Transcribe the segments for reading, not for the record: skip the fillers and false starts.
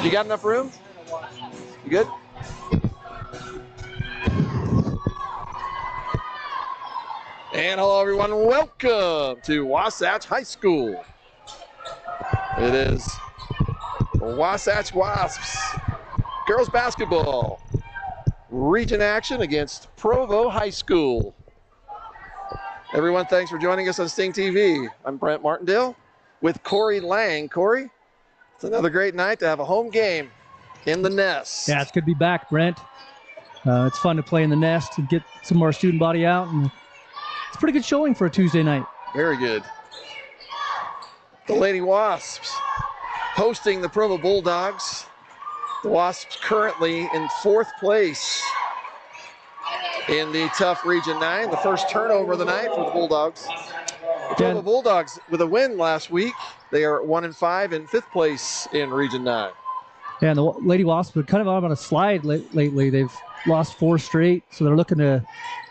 You got enough room? You good? And hello, everyone. Welcome to Wasatch High School. It is Wasatch Wasps girls basketball region action against Provo High School. Everyone, thanks for joining us on Stingtv. I'm Brent Martindale with Corey Lang. Corey, it's another great night to have a home game in the nest. Yeah, it's good to be back, Brent. It's fun to play in the nest and get some more student body out. And it's a pretty good showing for a Tuesday night. Very good. The Lady Wasps hosting the Provo Bulldogs. The Wasps currently in 4th place in the tough Region 9. The first turnover of the night for the Bulldogs. The Provo Bulldogs with a win last week. They are 1-5 in 5th place in Region 9. Yeah, and the Lady Wasps are kind of on a slide lately. They've lost 4 straight, so they're looking to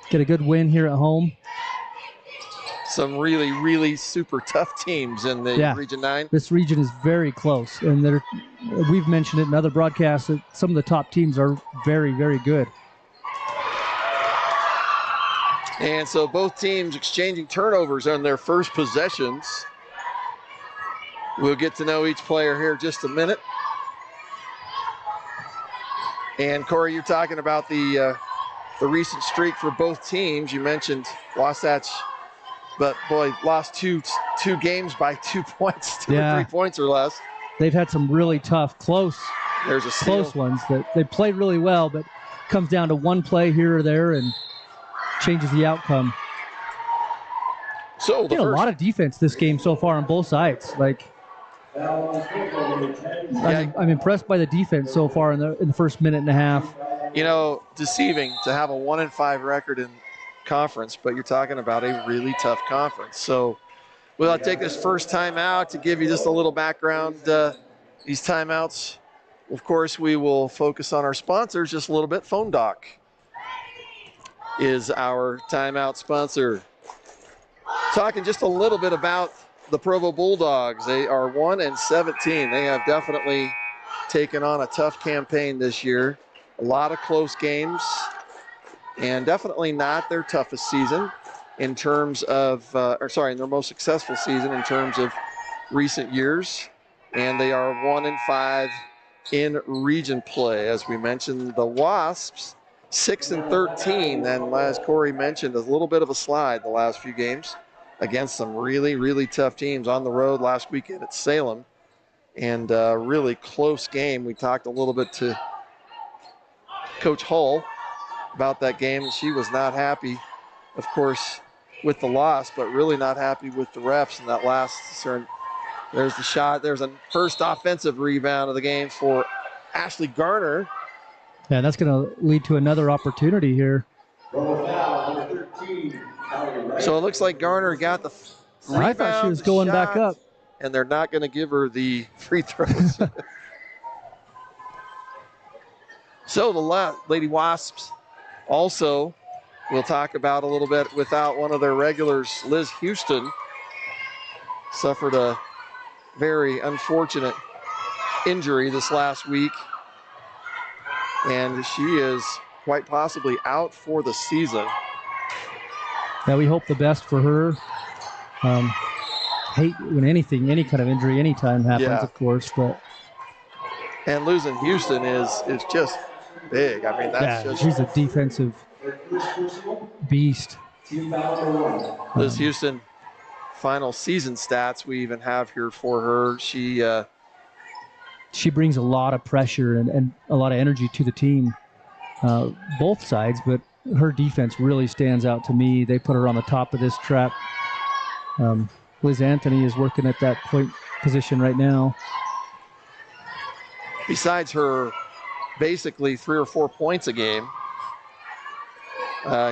get a good win here at home. Some really, really super tough teams in the Region 9. This region is very close, and we've mentioned it in other broadcasts that some of the top teams are very, very good. And so both teams exchanging turnovers on their first possessions. We'll get to know each player here in just a minute. And Corey, you're talking about the recent streak for both teams. You mentioned Wasatch, but boy, lost two games by 2 points, 2 or 3 points or less. They've had some really tough, close ones that they played really well, but comes down to one play here or there and changes the outcome. So a lot of defense this game so far on both sides. I'm impressed by the defense so far in the first minute and a half. You know, deceiving to have a 1-5 record in conference, but you're talking about a really tough conference. So we'll take this first timeout to give you just a little background. These timeouts, of course, we will focus on our sponsors just a little bit. Phone Doc is our timeout sponsor. Talking just a little bit about the Provo Bulldogs. They are 1-17. They have definitely taken on a tough campaign this year. A lot of close games, and definitely not their toughest season in terms of, their most successful season in terms of recent years. And they are 1-5 in region play. As we mentioned, the Wasps 6-13, and as Corey mentioned, a little bit of a slide the last few games against some really, really tough teams on the road last weekend at Salem. And a really close game. We talked a little bit to Coach Hull about that game, and she was not happy, of course, with the loss, but really not happy with the refs in that last turn. There's the shot. There's a first offensive rebound of the game for Ashley Garner. Yeah, that's going to lead to another opportunity here. So it looks like Garner got the rebound. I thought she was going back up. And they're not going to give her the free throws. So the Lady Wasps also, we'll talk about a little bit, without one of their regulars, Liz Houston, suffered a very unfortunate injury this last week. And she is quite possibly out for the season. Yeah, we hope the best for her. Hate when any kind of injury anytime happens, of course, but. And losing Houston is just big. I mean, that's she's a defensive beast. Liz Houston, final season stats we even have here for her. She brings a lot of pressure and a lot of energy to the team, both sides, but her defense really stands out to me. They put her on the top of this trap. Liz Anthony is working at that point position right now. Besides her basically 3 or 4 points a game,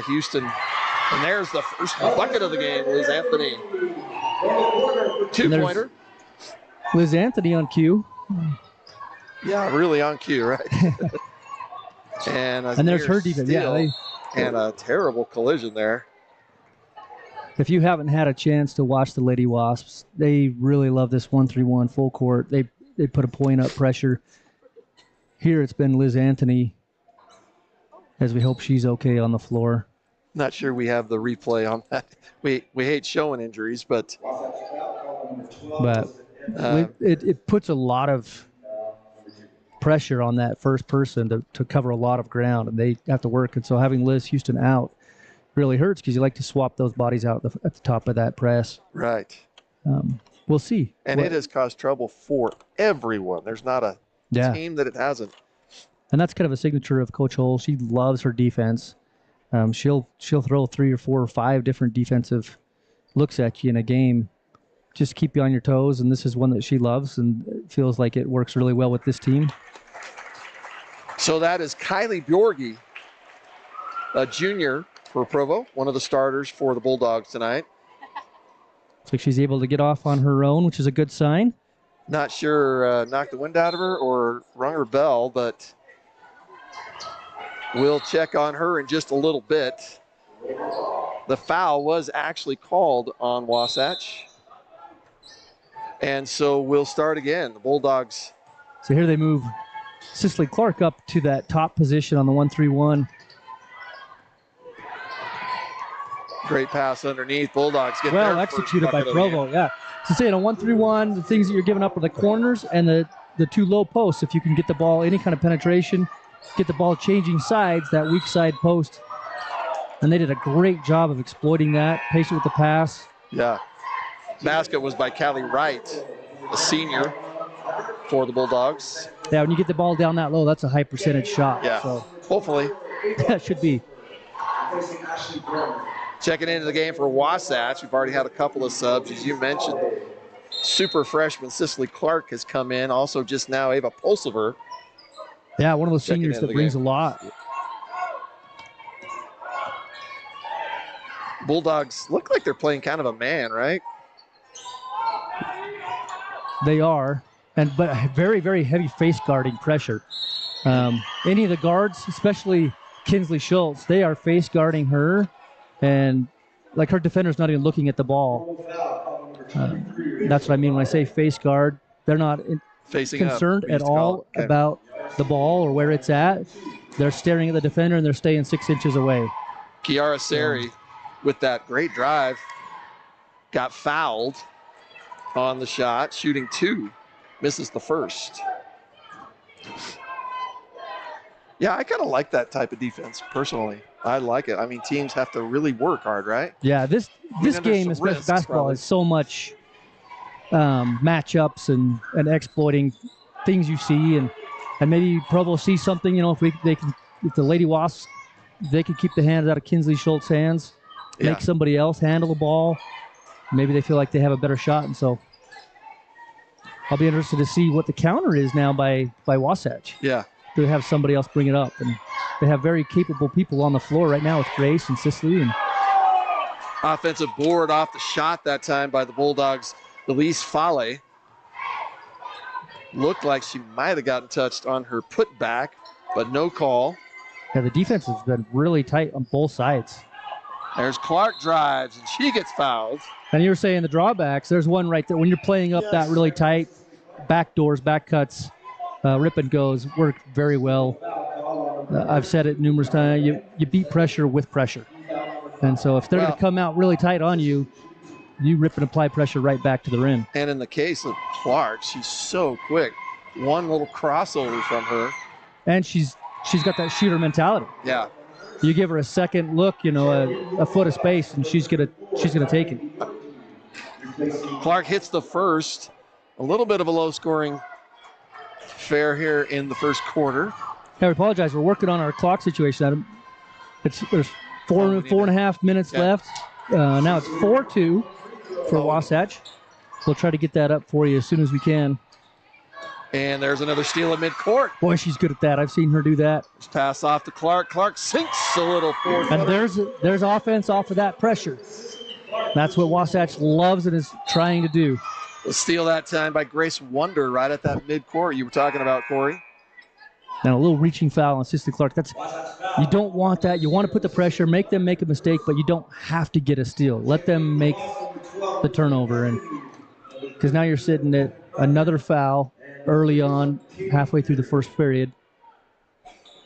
Houston, and there's the first bucket of the game, Liz Anthony. 2-pointer. Liz Anthony on cue. Yeah, really on cue, right? and there's her defense. And a terrible collision there. If you haven't had a chance to watch the Lady Wasps, they really love this 1-3-1 full court. They put a point up pressure. here it's been Liz Anthony, as we hope she's okay on the floor. Not sure we have the replay on that. We hate showing injuries, but it puts a lot of pressure on that first person to cover a lot of ground, and they have to work. And so having Liz Houston out really hurts because you like to swap those bodies out at the top of that press. Right. We'll see. And it has caused trouble for everyone. There's not a team that it hasn't. And that's kind of a signature of Coach Hull. She loves her defense. She'll throw 3 or 4 or 5 different defensive looks at you in a game, just to keep you on your toes. And this is one that she loves, and it feels like it works really well with this team. So that is Kylie Bjorgi, a junior for Provo, one of the starters for the Bulldogs tonight. Looks like she's able to get off on her own, which is a good sign. Not sure knocked the wind out of her or rung her bell, but we'll check on her in just a little bit. The foul was actually called on Wasatch. And so we'll start again. The Bulldogs. So here they move Cicely Clark up to that top position on the 1-3-1. Great pass underneath. Bulldogs get well executed by Provo. Yeah. So say in a 1-3-1, the things that you're giving up are the corners and the 2 low posts. If you can get the ball, any kind of penetration, get the ball changing sides, that weak side post. And they did a great job of exploiting that. Patient with the pass. Yeah. Basket was by Callie Wright, a senior for the Bulldogs. Yeah, when you get the ball down that low, that's a high percentage shot. Yeah, so hopefully. That should be. Checking into the game for Wasatch. We've already had a couple of subs. As you mentioned, super freshman Cicely Clark has come in. Also just now Ava Pulsiver. Yeah, one of those seniors that brings a lot. Bulldogs look like they're playing kind of a man, right? They are, but very, very heavy face guarding pressure. Any of the guards, especially Kinsley Schultz, they are face guarding her, and like her defender's not even looking at the ball. That's what I mean when I say face guard. They're not concerned at all about the ball or where it's at. They're staring at the defender and they're staying 6 inches away. Kiara Sari with that great drive got fouled on the shot, shooting 2, misses the first. Yeah, I kind of like that type of defense personally. I like it. I mean, teams have to really work hard, right? Yeah, this game, especially basketball, is so much matchups and exploiting things you see, and maybe Provo sees something. If the Lady Wasps, they can keep the hands out of Kinsley Schultz's hands, make somebody else handle the ball. Maybe they feel like they have a better shot, and so I'll be interested to see what the counter is now by Wasatch. Yeah. Do they have somebody else bring it up? And they have very capable people on the floor right now with Grace and Cicely. And offensive board off the shot that time by the Bulldogs. Elise Fale looked like she might have gotten touched on her putback, but no call. Yeah, the defense has been really tight on both sides. There's Clark drives, and she gets fouled. And you were saying the drawbacks. There's one right there. When you're playing up that really tight, back doors, back cuts, rip and goes work very well. I've said it numerous times. You beat pressure with pressure. And so if they're going to come out really tight on you, you rip and apply pressure right back to the rim. And in the case of Clark, she's so quick. One little crossover from her. And she's got that shooter mentality. Yeah. You give her a second look, a foot of space, and she's gonna take it. Clark hits the first. A little bit of a low-scoring affair here in the first quarter. I apologize. We're working on our clock situation, Adam. There's four and a half minutes left. Now it's 4-2 for Wasatch. We'll try to get that up for you as soon as we can. And there's another steal at midcourt. Boy, she's good at that. I've seen her do that. Just pass off to Clark. Clark sinks a little forward. And there's offense off of that pressure. That's what Wasatch loves and is trying to do. A steal that time by Grace Wonder right at that midcourt you were talking about, Corey. And a little reaching foul on Cicely Clark. You don't want that. You want to put the pressure, make them make a mistake, but you don't have to get a steal. Let them make the turnover. And because now you're sitting at another foul early on, halfway through the first period.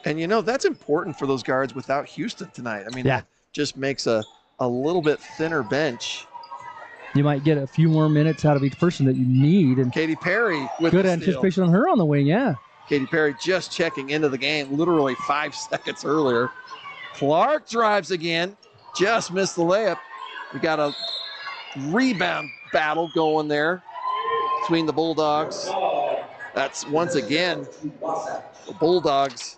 And, that's important for those guards without Houston tonight. I mean, Yeah. that just makes a little bit thinner bench. You might get a few more minutes out of each person that you need. And Katy Perry with good the anticipation on her on the wing, yeah. Katy Perry just checking into the game literally 5 seconds earlier. Clark drives again, just missed the layup. We got a rebound battle going there between the Bulldogs. That's once again the Bulldogs.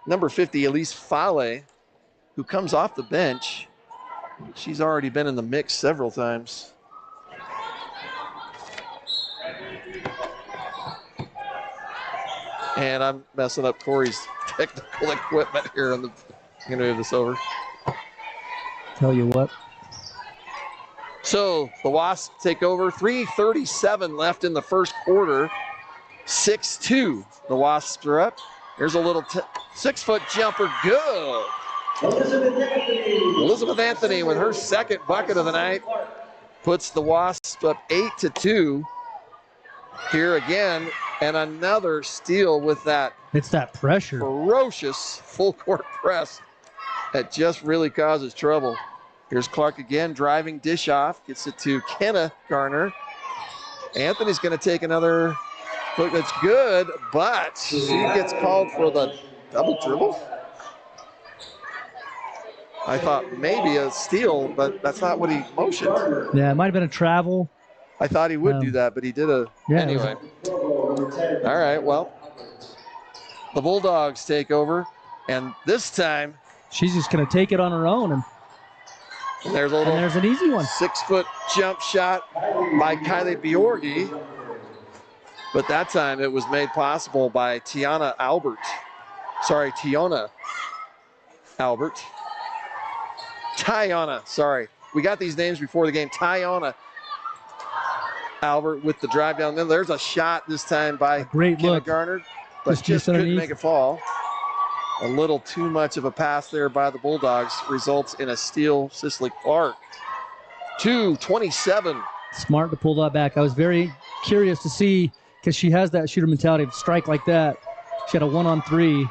Number 50, Elise Fale, who comes off the bench. She's already been in the mix several times. And I'm messing up Corey's technical equipment here. I'm going to move this over. Tell you what. So the Wasps take over. 3:37 left in the first quarter. 6-2. The Wasps are up. Here's a little 6-foot jumper. Good. Elizabeth Anthony with her second bucket of the night puts the Wasps up 8-2. Here again, and another steal with that. It's that pressure. Ferocious full court press that just really causes trouble. Here's Clark again, driving, dish off, gets it to Kenna Garner. Anthony's going to take another look. That's good, but she gets called for the double dribble. I thought maybe a steal, but that's not what he motioned. Yeah, it might have been a travel. I thought he would do that, but he did anyway. All right, well, the Bulldogs take over, and this time she's just going to take it on her own, and there's an easy one. 6-foot jump shot by Kylie Bjorgi, but that time it was made possible by Tiona Albert. Tiona, sorry. We got these names before the game. Tiona Albert with the drive down. Then there's a shot this time by Kenna Garner, but just couldn't make it fall. A little too much of a pass there by the Bulldogs results in a steal. Cicely Clark. 2:27. Smart to pull that back. I was very curious to see, because she has that shooter mentality of strike like that. She had a 1-on-3.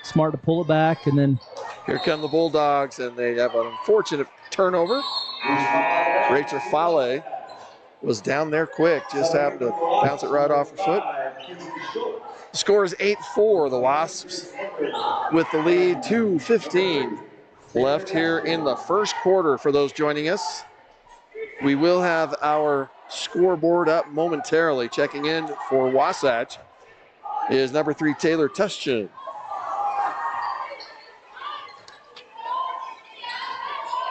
Smart to pull it back, and then here come the Bulldogs, and they have an unfortunate turnover. Rachel Fale was down there quick, just happened to bounce it right off her foot. The score is 8-4. The Wasps with the lead. 2:15 left here in the first quarter for those joining us. We will have our scoreboard up momentarily. Checking in for Wasatch is number 3, Taylor Tuschin.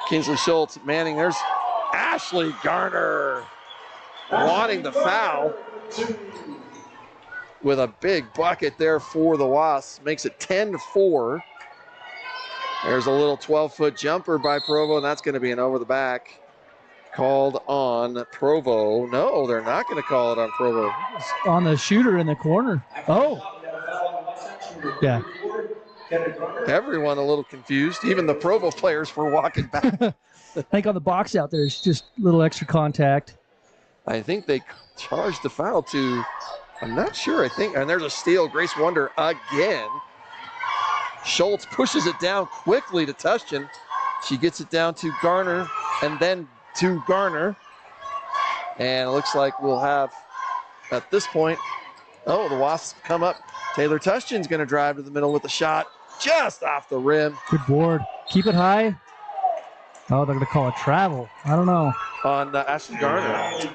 Kinsley Schultz manning. There's Ashley Garner wanting the foul with a big bucket there for the Wasps. Makes it 10-4. There's a little 12-foot jumper by Provo, and that's going to be an over the back called on Provo. No, they're not going to call it on Provo. On the shooter in the corner. Oh. Yeah. Everyone a little confused. Even the Provo players were walking back. I think on the box out there, it's just a little extra contact. I think they charged the foul to, I'm not sure, and there's a steal. Grace Wonder again. Schultz pushes it down quickly to Tuschin. She gets it down to Garner, and then to Garner. And it looks like we'll have, at this point, the Wasps come up. Taylor Tuschin's going to drive to the middle with a shot just off the rim. Good board. Keep it high. Oh, they're going to call it travel. I don't know. On Ashley Garner.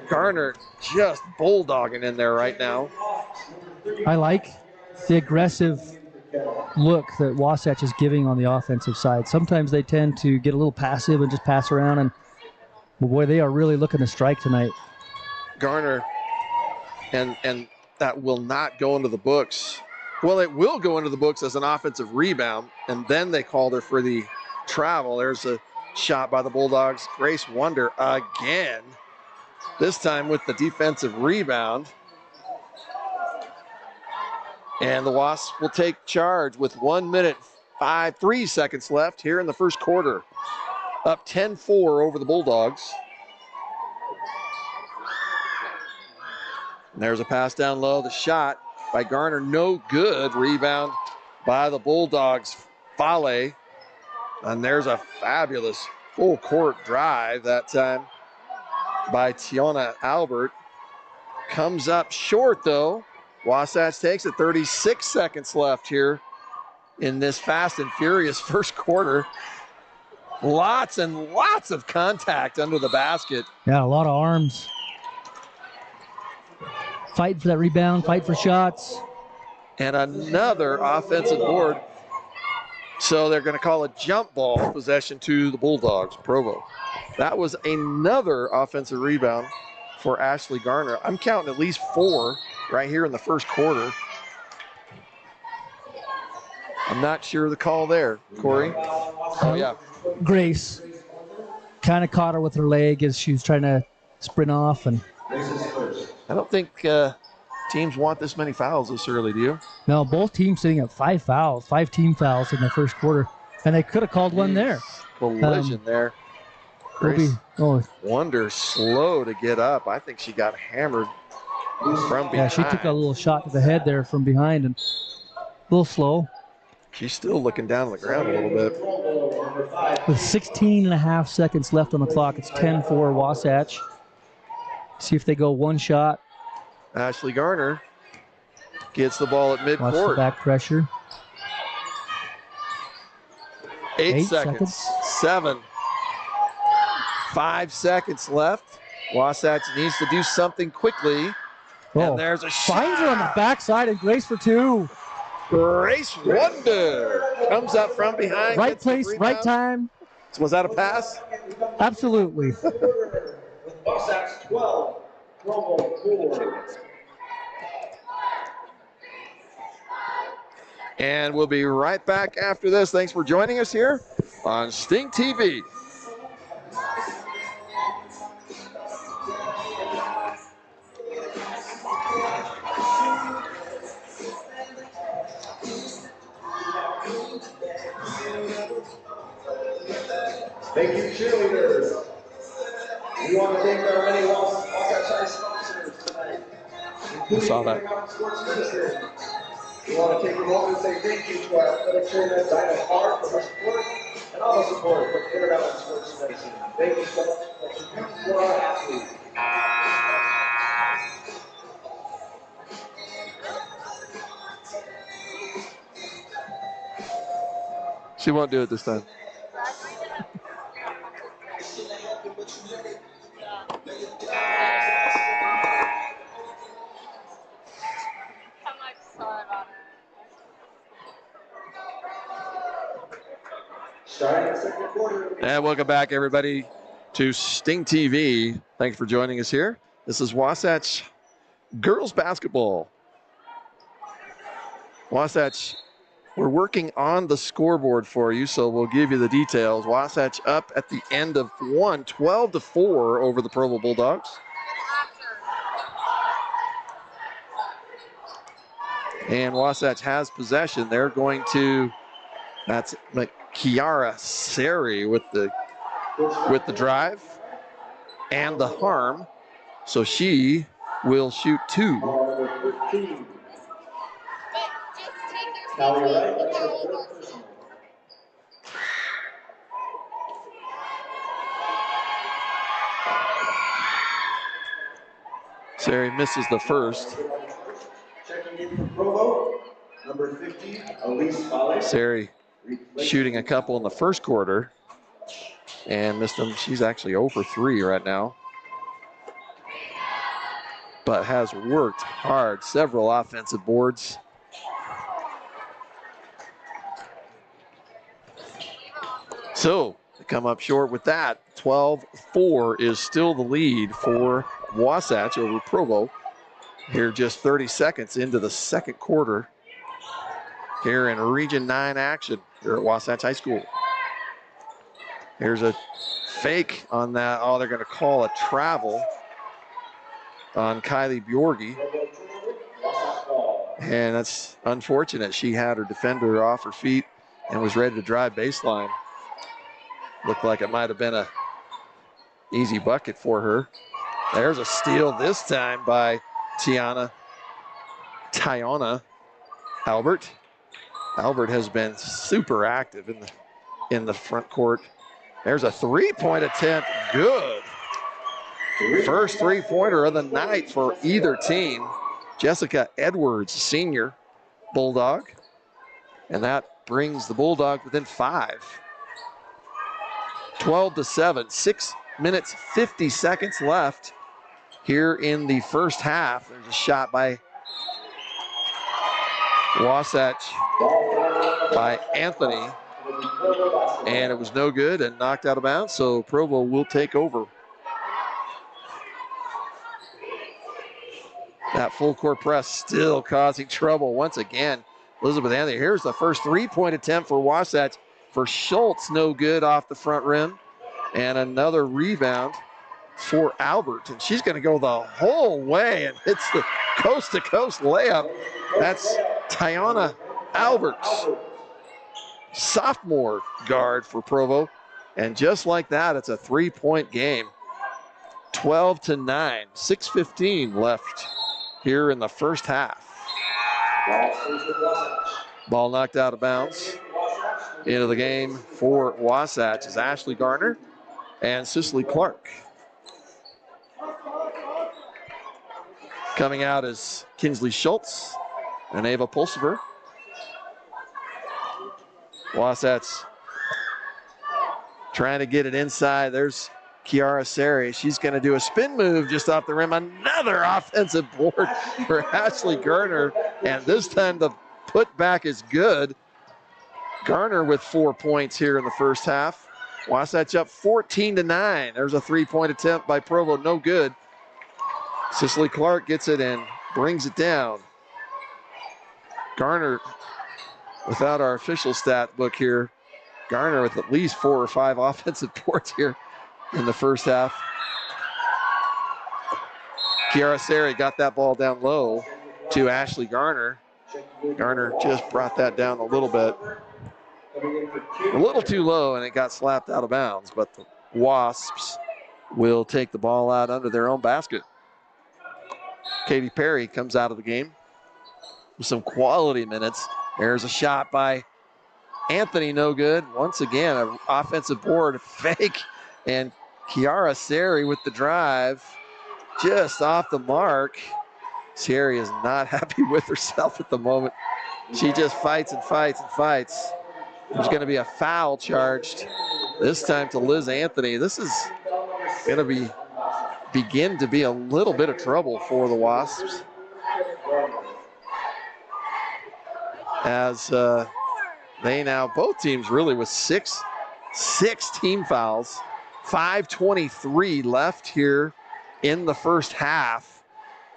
Garner just bulldogging in there right now. I like the aggressive look that Wasatch is giving on the offensive side. Sometimes they tend to get a little passive and just pass around, and boy, they are really looking to strike tonight. Garner, and that will not go into the books. Well, it will go into the books as an offensive rebound, and then they called her for the travel. There's a shot by the Bulldogs. Grace Wonder again, this time with the defensive rebound. And the Wasps will take charge with 1 minute, 3 seconds left here in the first quarter. Up 10-4 over the Bulldogs. And there's a pass down low, the shot. by Garner, no good. Rebound by the Bulldogs. Fale. And there's a fabulous full court drive that time by Tiana Albert. Comes up short though. Wasatch takes it. 36 seconds left here in this fast and furious first quarter. Lots and lots of contact under the basket. Yeah, a lot of arms. Fight for that rebound, fight for shots. And another offensive board. So they're going to call a jump ball possession to the Bulldogs, Provo. That was another offensive rebound for Ashley Garner. I'm counting at least 4 right here in the first quarter. I'm not sure the call there, Corey. Oh, yeah. Grace kind of caught her with her leg as she was trying to sprint off. And I don't think teams want this many fouls this early, do you? no, both teams sitting at 5 fouls, 5 team fouls in the first quarter. And they could have called one there. Collision there. Grace Wonder slow to get up. I think she got hammered from behind. Yeah, she took a little shot to the head there from behind and a little slow. She's still looking down on the ground a little bit. With 16 and a half seconds left on the clock, it's 10-4 Wasatch. See if they go one shot. Ashley Garner gets the ball at midcourt. Watch the back pressure. 8 seconds. 7. 5 seconds left. Wasatch needs to do something quickly. And there's a shot. Finds her on the backside and Grace for 2. Grace Wonder comes up from behind. Right place, right time. Was that a pass? Absolutely. Wasatch 12, Provo 4. And we'll be right back after this. Thanks for joining us here on Stingtv. Thank you, cheerleaders. We want to thank our many Wasatch High sponsors tonight, including Sports Medicine. We want to take a moment and say thank you to our athletic trainer, Dinah Hart, for her support, and all the support from Intermountain Sports Medicine. Thank you so much for what you do for our athletes. She won't do it this time. And welcome back, everybody, to Stingtv. Thanks for joining us here. This is Wasatch girls basketball. Wasatch, we're working on the scoreboard for you, so we'll give you the details. Wasatch up at the end of 1, 12-4 over the Provo Bulldogs. And Wasatch has possession. They're going to, that's Kiara Sari with the drive and the harm. So she will shoot 2. Sari misses the first. Checking in from Provo, number 50, Elise Fale. Sari shooting a couple in the first quarter and missed them. She's actually 0 for 3 right now, but has worked hard. Several offensive boards. So they come up short with that. 12-4 is still the lead for Wasatch over Provo. Here just 30 seconds into the second quarter here in Region 9 action here at Wasatch High School. Here's a fake on that. Oh, they're going to call a travel on Kylie Bjorgi. And that's unfortunate. She had her defender off her feet and was ready to drive baseline. Looked like it might have been a easy bucket for her. There's a steal this time by Tiana Tiana Albert. Albert has been super active in the front court. There's a three-point attempt. Good. First three-pointer of the night for either team. Jessica Edwards, senior Bulldog. And that brings the Bulldogs within 5. 12-7, 6 minutes, 50 seconds left here in the first half. There's a shot by Wasatch by Anthony. And it was no good and knocked out of bounds, so Provo will take over. That full court press still causing trouble once again. Elizabeth Anthony, here's the first three-point attempt for Wasatch. For Schultz, no good off the front rim. And another rebound for Albert. And she's going to go the whole way and hits the coast-to-coast layup. That's Tiana Alberts, sophomore guard for Provo. And just like that, it's a three-point game. 12-9, 6:15 left here in the first half. Ball knocked out of bounds. Into the game for Wasatch is Ashley Garner and Cicely Clark. Coming out is Kinsley Schultz and Ava Pulsiver. Wasatch trying to get it inside. There's Kiara Sari. She's going to do a spin move just off the rim. Another offensive board for Ashley Garner. And this time the putback is good. Garner with 4 points here in the first half. Wasatch up 14-9. There's a three-point attempt by Provo, no good. Cicely Clark gets it and brings it down. Garner, without our official stat book here, Garner with at least 4 or 5 offensive boards here in the first half. Kiara Sari got that ball down low to Ashley Garner. Garner just brought that down a little bit. A little too low, and it got slapped out of bounds, but the Wasps will take the ball out under their own basket. Katie Perry comes out of the game with some quality minutes. There's a shot by Anthony, no good. Once again, an offensive board fake, and Kiara Sari with the drive just off the mark. Sari is not happy with herself at the moment. She just fights and fights and fights. There's going to be a foul charged, this time to Liz Anthony. This is going to begin to be a little bit of trouble for the Wasps, as they now, both teams really with six team fouls. 5:23 left here in the first half.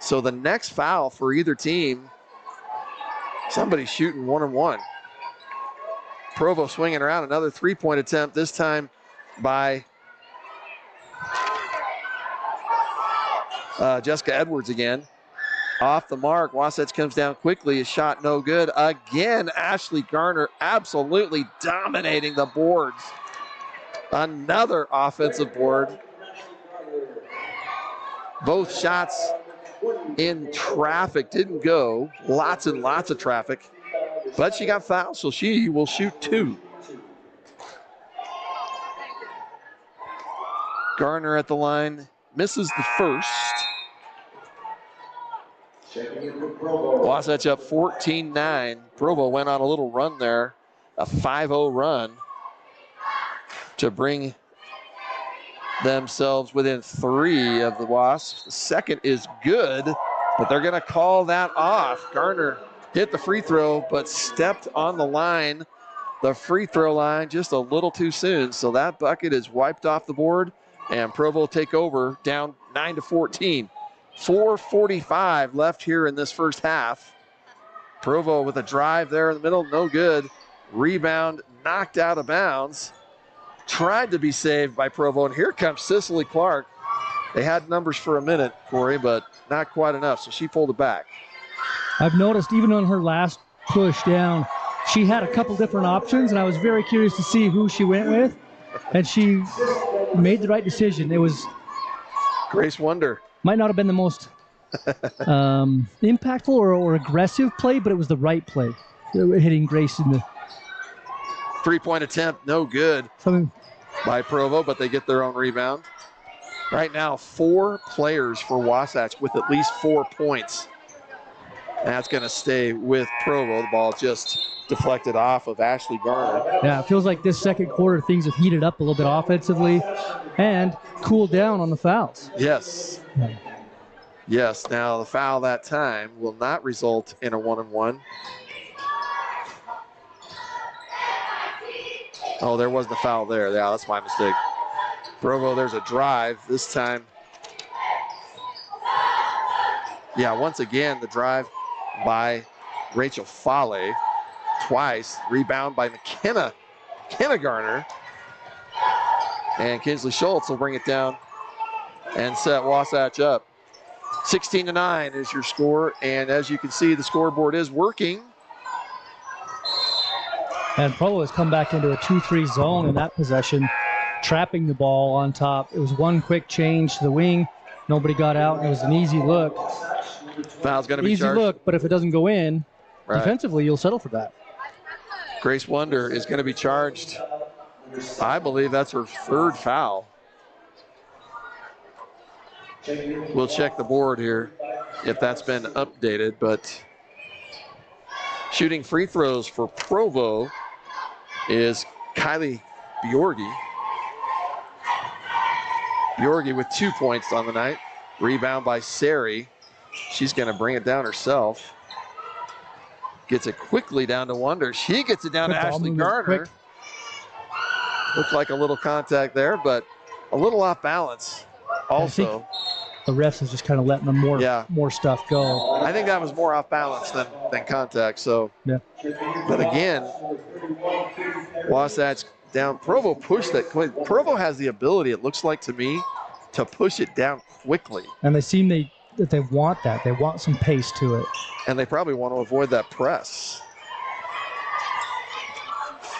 So the next foul for either team, somebody's shooting 1-on-1. Provo swinging around, another three-point attempt, this time by Jessica Edwards again. Off the mark, Wasatch comes down quickly, a shot no good. Again, Ashley Garner absolutely dominating the boards. Another offensive board. Both shots in traffic didn't go. Lots and lots of traffic. But she got fouled, so she will shoot 2. Garner at the line, misses the first. Wasatch up 14-9. Provo went on a little run there, a 5-0 run to bring themselves within 3 of the Wasps. The second is good, but they're going to call that off. Garner hit the free throw, but stepped on the line, the free throw line, just a little too soon. So that bucket is wiped off the board, and Provo take over, down 9-14. 4:45 left here in this first half. Provo with a drive there in the middle, no good. Rebound knocked out of bounds. Tried to be saved by Provo, and here comes Cicely Clark. They had numbers for a minute, Corey, but not quite enough, so she pulled it back. I've noticed even on her last push down, she had a couple different options, and I was very curious to see who she went with, and she made the right decision. It was Grace Wonder. Might not have been the most impactful or aggressive play, but it was the right play. Hitting Grace in the 3-point attempt, no good something. by Provo, but they get their own rebound. Right now, 4 players for Wasatch with at least 4 points. That's going to stay with Provo. The ball just deflected off of Ashley Garner. Yeah, it feels like this second quarter things have heated up a little bit offensively and cooled down on the fouls. Yes. Yes, now the foul that time will not result in a 1-and-1. Oh, there was the foul there. Yeah, that's my mistake. Provo, there's a drive. This time, yeah, once again, the drive by Rachel Fale. Twice. Rebound by McKenna Garner. And Kinsley Schultz will bring it down and set Wasatch up. 16-9 is your score. And as you can see, the scoreboard is working. And Provo has come back into a 2-3 zone in that possession, trapping the ball on top. It was one quick change to the wing. Nobody got out, and it was an easy look. Foul's going to be charged. Easy look, but if it doesn't go in, defensively, you'll settle for that. Grace Wonder is going to be charged. I believe that's her 3rd foul. We'll check the board here if that's been updated, but shooting free throws for Provo is Kylie Bjorgi. Bjorgi with 2 points on the night. Rebound by Sari. She's going to bring it down herself. Gets it quickly down to Wonder. She gets it down to Ashley Garner. Looked like a little contact there, but a little off balance also. The refs is just kind of letting them more stuff go. I think that was more off balance than contact. So, yeah. But again, Wasatch down. Provo pushed that. Provo has the ability, it looks like to me, to push it down quickly. And they seem that they want that. They want some pace to it. And they probably want to avoid that press.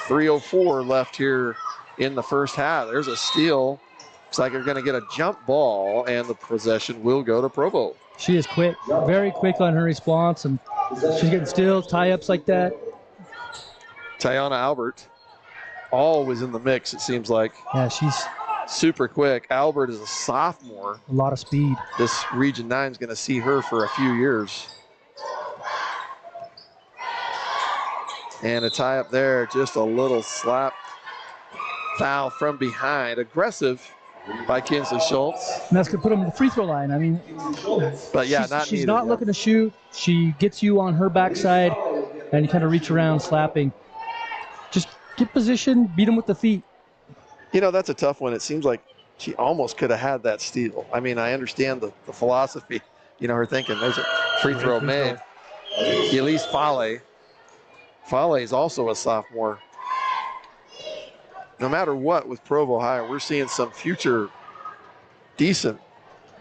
3:04 left here in the first half. There's a steal. Looks like they're going to get a jump ball, and the possession will go to Provo. She is quick, very quick on her response, and she's getting steals, tie-ups like that. Tiana Albert, always in the mix, it seems like. Yeah, she's super quick. Albert is a sophomore. A lot of speed. This Region 9 is going to see her for a few years. And a tie up there, just a little slap foul from behind. Aggressive by Kinsley Schultz. And that's going to put him in the free throw line. I mean, but yeah, she's not looking to shoot. She gets you on her backside and you kind of reach around slapping. Just get position, beat him with the feet. You know, that's a tough one. It seems like she almost could have had that steal. I mean, I understand the philosophy. You know, her thinking, there's a free throw made. Elise Fale. Fale is also a sophomore. No matter what with Provo High, we're seeing some future decent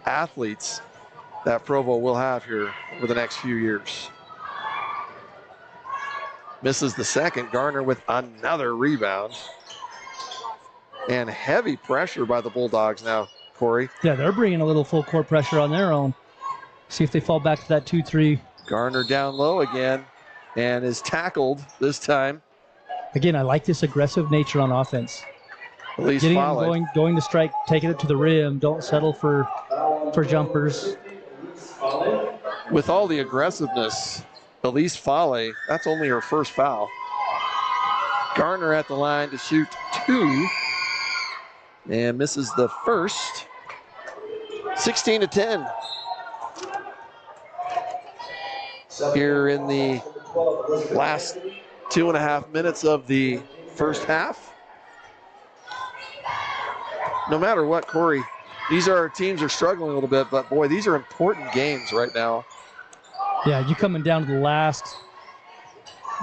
athletes that Provo will have here over the next few years. Misses the second. Garner with another rebound. And heavy pressure by the Bulldogs now, Corey. Yeah, they're bringing a little full court pressure on their own. See if they fall back to that 2-3. Garner down low again and is tackled this time. Again, I like this aggressive nature on offense. Elise Getting Fale. them going to strike, taking it to the rim. Don't settle for jumpers. With all the aggressiveness, Elise Fale, that's only her first foul. Garner at the line to shoot 2 and misses the first. 16-10. Here in the last 2.5 minutes of the first half. No matter what, Corey, these are teams are struggling a little bit, but boy, these are important games right now. Yeah, you coming down to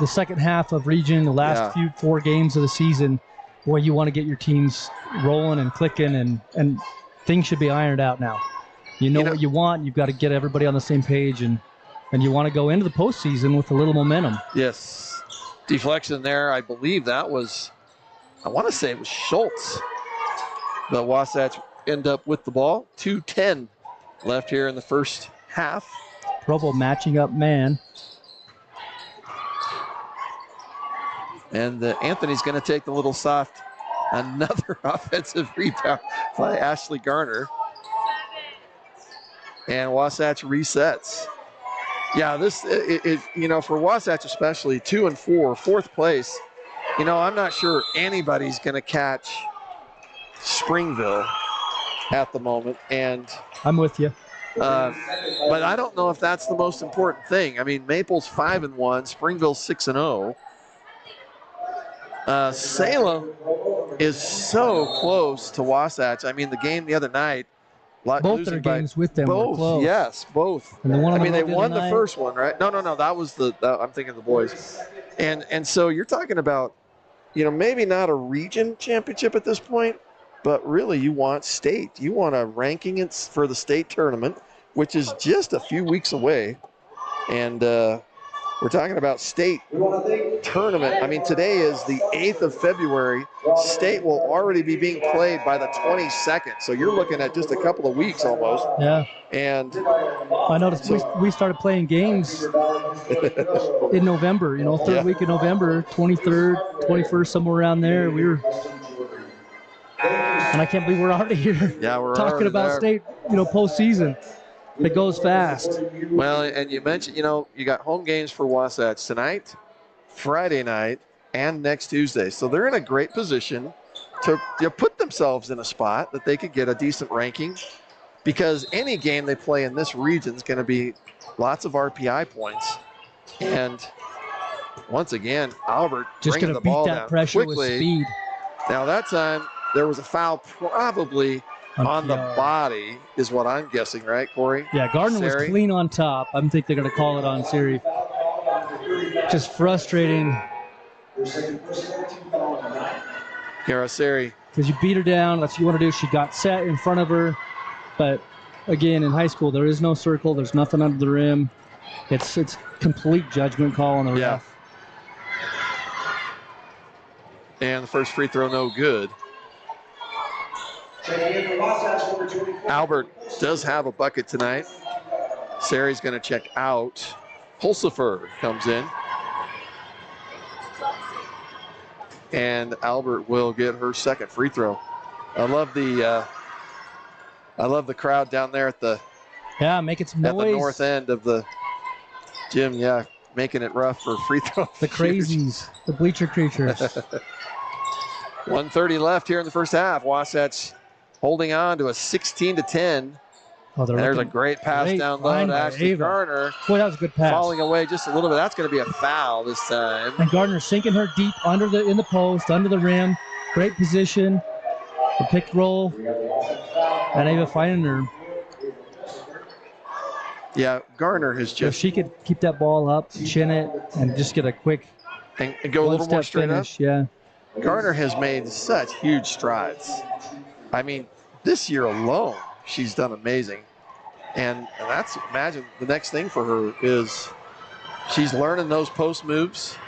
the second half of region, the last 4 games of the season, where you want to get your teams rolling and clicking, and things should be ironed out now. You know what you want. You've got to get everybody on the same page, and you want to go into the postseason with a little momentum. Yes. Deflection there. I believe that was, I want to say it was Schultz. But Wasatch end up with the ball. 2:10 left here in the first half. Provo matching up man. And Anthony's going to take the little soft, another offensive rebound by Ashley Garner. And Wasatch resets. Yeah, this is, for Wasatch especially, 2 and 4, fourth place. I'm not sure anybody's going to catch Springville at the moment. And I'm with you. but I don't know if that's the most important thing. I mean, Maple's 5 and 1, Springville's 6 and 0. Salem is so close to Wasatch. I mean, the game the other night, both their games with them were close. Yes, both. And the one they won the first one, right? No, that was I'm thinking of the boys. And so you're talking about, maybe not a region championship at this point, but really you want state. You want a ranking for the state tournament, which is just a few weeks away. And we're talking about state tournament. I mean, today is the 8th of February. State will already be being played by the 22nd. So you're looking at just a couple of weeks almost. Yeah. And I noticed we started playing games in November, third week of November, 23rd, 21st, somewhere around there. And I can't believe we're already here. Yeah, we're talking about there. State, postseason. It goes fast. Well, and you mentioned, you got home games for Wasatch tonight, Friday night, and next Tuesday. So they're in a great position to put themselves in a spot that they could get a decent ranking, because any game they play in this region is going to be lots of RPI points. And once again, Albert just bringing going to the beat ball that down pressure quickly. with speed. Now that time there was a foul probably on the body is what I'm guessing, right, Corey? Yeah, Gardner was clean on top. I think they're going to call it on Siri. Just frustrating. Siri. Because you beat her down. That's what you want to do. She got set in front of her. But, again, in high school, there is no circle. There's nothing under the rim. It's complete judgment call on the ref. And the first free throw, no good. Albert does have a bucket tonight. Sari's going to check out. Pulsifer comes in. And Albert will get her second free throw. I love the crowd down there at the making some noise. At the north end of the gym, making it rough for free throw. The crazies, the bleacher creatures. 1:30 left here in the first half. Wasatch holding on to a 16-10. Oh, there's a great pass down low to Ashley Garner. Boy, that was a good pass. Falling away just a little bit. That's going to be a foul this time. And Gardner sinking her deep in the post, under the rim. Great position. The pick roll. And Ava finding her. Yeah, Garner has just. If she could keep that ball up, chin it, and just get a quick. And go a little more straight finish, up. Yeah. Garner has made such huge strides. I mean, this year alone, she's done amazing. And imagine the next thing for her is she's learning those post moves.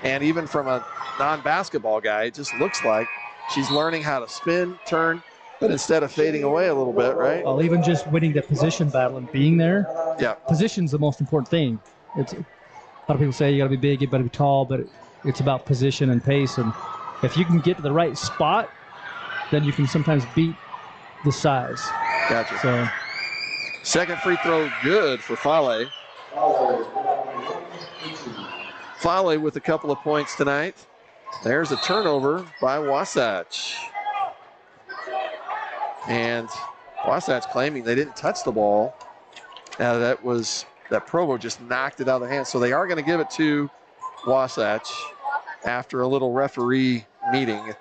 And even from a non-basketball guy, it just looks like she's learning how to spin, turn, but instead of fading away a little bit, right? Well, even just winning the position battle and being there. Yeah. Position's the most important thing. A lot of people say you got to be big, you got to be tall, but it's about position and pace. And if you can get to the right spot, then you can sometimes beat the size. Gotcha. So, second free throw good for Fale. Fale with a couple of points tonight. There's a turnover by Wasatch. And Wasatch claiming they didn't touch the ball. Now that Provo just knocked it out of their hands. So they are going to give it to Wasatch after a little referee meeting.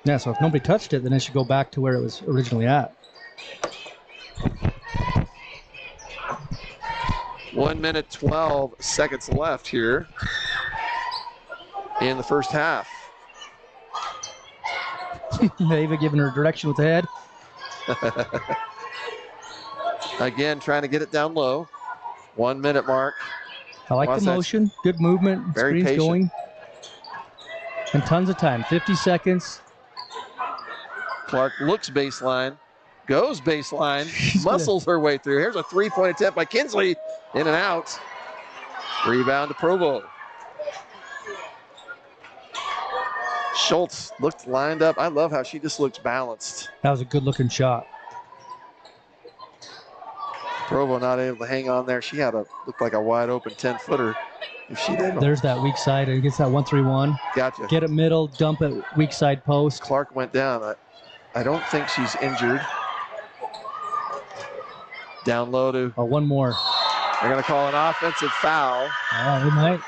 Yeah, so if nobody touched it, then it should go back to where it was originally at. 1 minute, 12 seconds left here in the first half. Ava giving her direction with the head. Again, trying to get it down low. 1 minute mark. I like the motion. Good movement. Very Screen's patient. going. And tons of time. 50 seconds. Clark looks baseline. goes baseline, muscles her way through. Here's a three-point attempt by Kinsley, in and out. Rebound to Provo. Schultz looked lined up. I love how she just looks balanced. That was a good-looking shot. Provo not able to hang on there. She had looked like a wide-open 10-footer. If she did. There's that weak side. It gets that 1-3-1. Gotcha. Get it middle, dump it weak side post. Clark went down. I don't think she's injured. Down low to. Oh, one more. They're going to call an offensive foul. Oh, we might.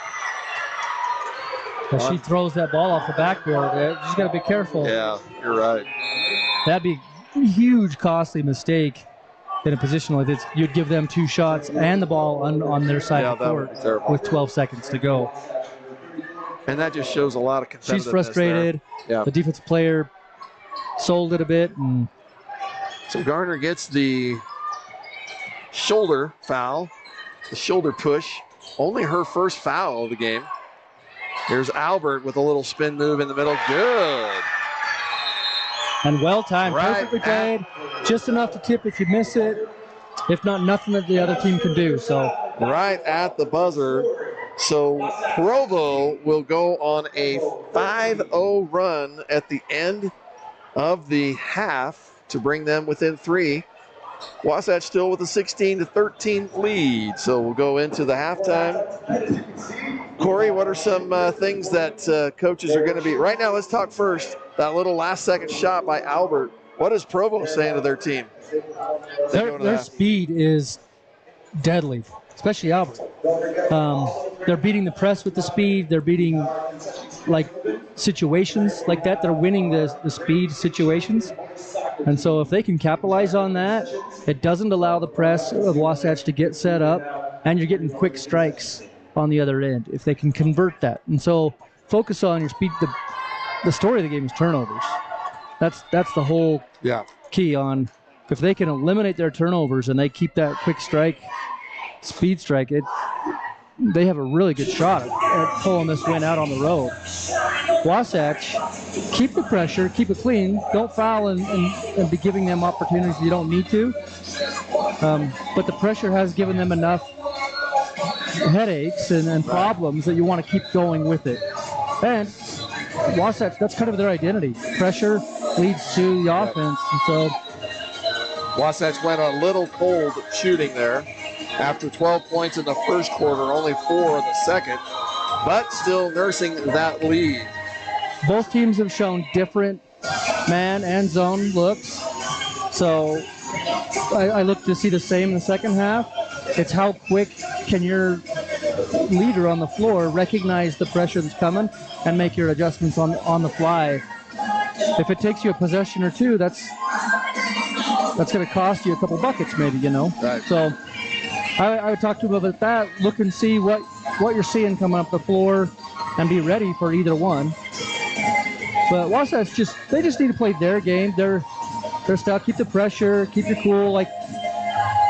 But she throws that ball off the backboard. She's got to be careful. Yeah, you're right. That'd be a huge, costly mistake in a position like this. You'd give them 2 shots and the ball on their side of the court with 12 seconds to go. And that just shows a lot of competitiveness. She's frustrated. Yeah. The defensive player sold it a bit. And so Garner gets the shoulder foul, the shoulder push. Only her first foul of the game. Here's Albert with a little spin move in the middle. Good. And well timed, perfectly played. Just enough to tip if you miss it. If not, nothing that the other team can do. So right at the buzzer. So Provo will go on a 5-0 run at the end of the half to bring them within 3. Wasatch still with a 16-13 lead. So we'll go into the halftime. Corey, what are some things that coaches are going to be? Right now, let's talk first. That little last-second shot by Albert. What is Provo saying to their team? Their speed is deadly, especially Albert. They're beating the press with the speed. They're beating situations like that. They're winning the speed situations. And so if they can capitalize on that, it doesn't allow the press of Wasatch to get set up, and you're getting quick strikes on the other end if they can convert that. And so focus on your speed. The story of the game is turnovers. That's the whole key on. If they can eliminate their turnovers and they keep that quick strike, speed strike, they have a really good shot at pulling this win out on the road. Wasatch, keep the pressure, keep it clean. Don't foul and be giving them opportunities you don't need to. But the pressure has given them enough headaches and problems that you want to keep going with it. And Wasatch, that's kind of their identity. Pressure leads to the offense. And so Wasatch went a little cold shooting there. After 12 points in the first quarter, only 4 in the second, but still nursing that lead. Both teams have shown different man and zone looks. So I look to see the same in the second half. It's how quick can your leader on the floor recognize the pressure that's coming and make your adjustments on the fly. If it takes you a possession or two, that's going to cost you a couple buckets maybe, Right. So I would talk to them about that. Look and see what you're seeing coming up the floor and be ready for either one. But Wasatch they just need to play their game, their style. Keep the pressure, keep your cool. Like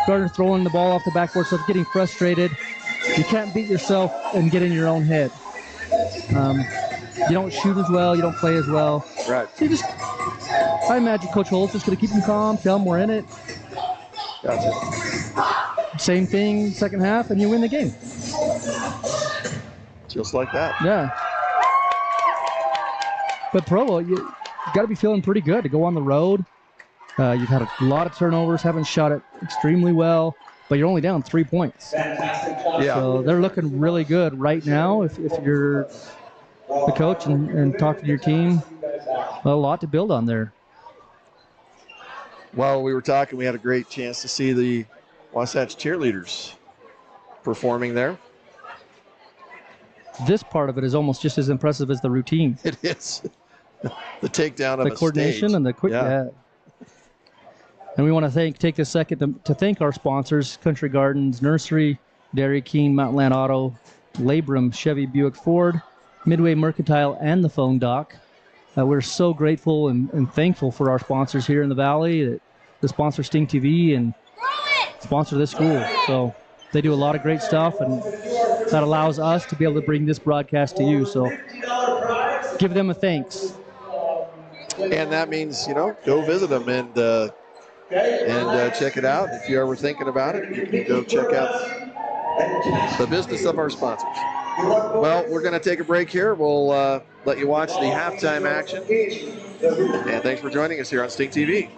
Gardner throwing the ball off the backboard, so getting frustrated. You can't beat yourself and get in your own head. You don't shoot as well, you don't play as well. Right. So I imagine Coach Holt's just going to keep them calm, tell them we're in it. Gotcha. Same thing, second half, and you win the game. Just like that. Yeah. But Provo, you got to be feeling pretty good to go on the road. You've had a lot of turnovers, haven't shot it extremely well, but you're only down 3 points. Yeah. So they're looking really good right now. If you're the coach and talking to your team, a lot to build on there. While we were talking, we had a great chance to see the Wasatch cheerleaders performing there. This part of it is almost just as impressive as the routine. It is. The takedown of the coordination stage. And the quick. Yeah. And we want to take this second to thank our sponsors: Country Gardens Nursery, Dairy King, Mountain Land Auto, Labrum, Chevy Buick Ford, Midway Mercantile, and the Phone Doc. We're so grateful and thankful for our sponsors here in the Valley that sponsor Stingtv and sponsor this school. So they do a lot of great stuff, and that allows us to be able to bring this broadcast to you. So give them a thanks. And that means, go visit them and and check it out. If you ever thinking about it, you can go check out the business of our sponsors. Well, we're going to take a break here. We'll let you watch the halftime action. And thanks for joining us here on Stingtv.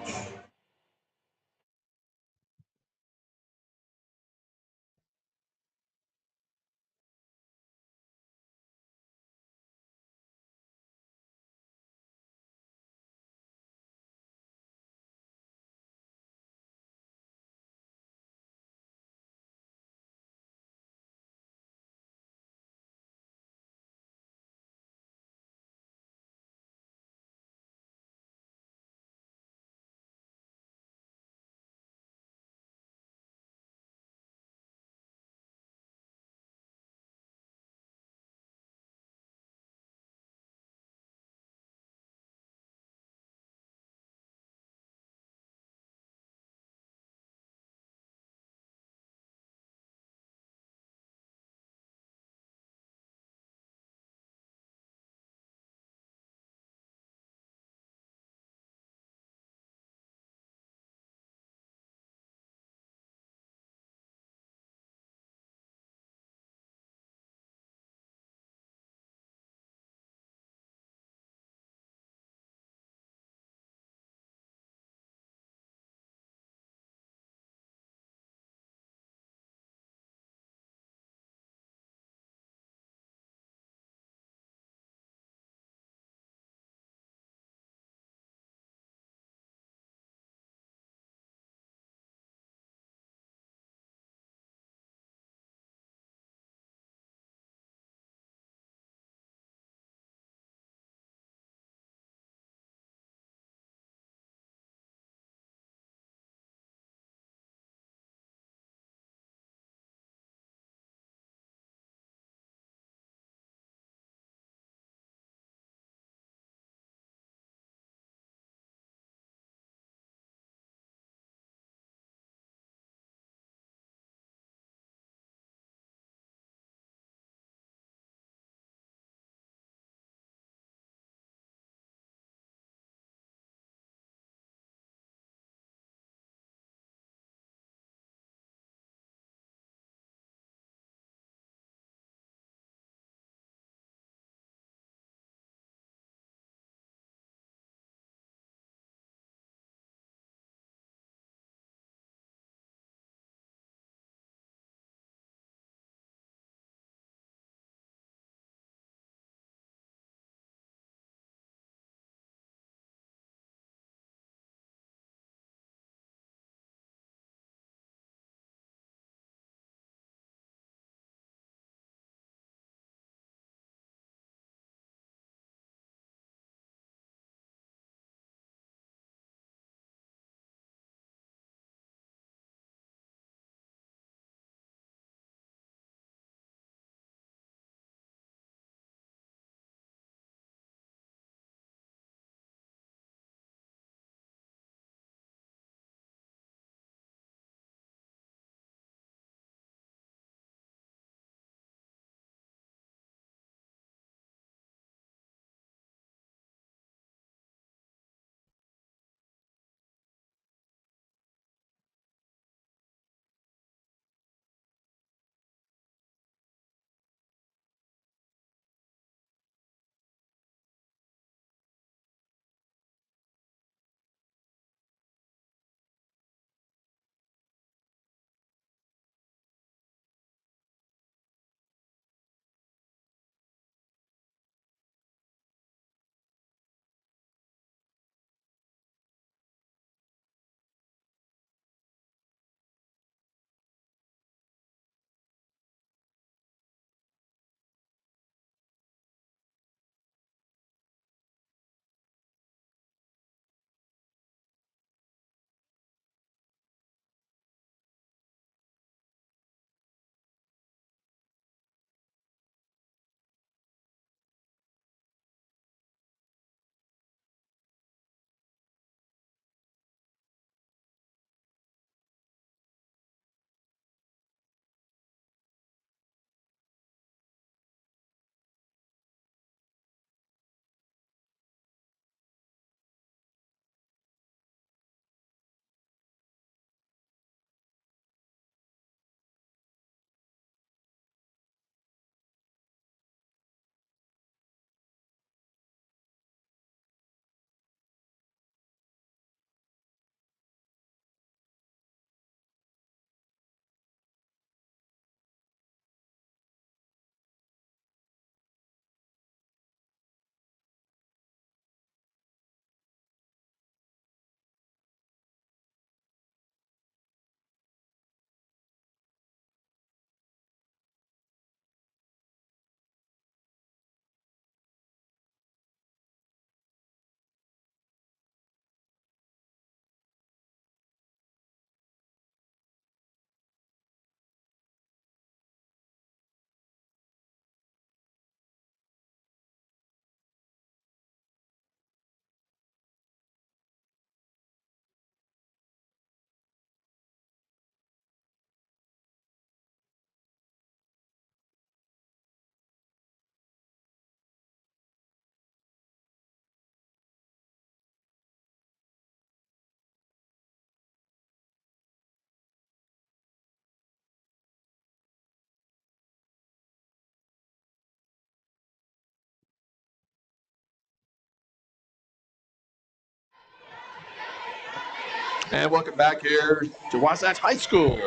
And welcome back here to Wasatch High School.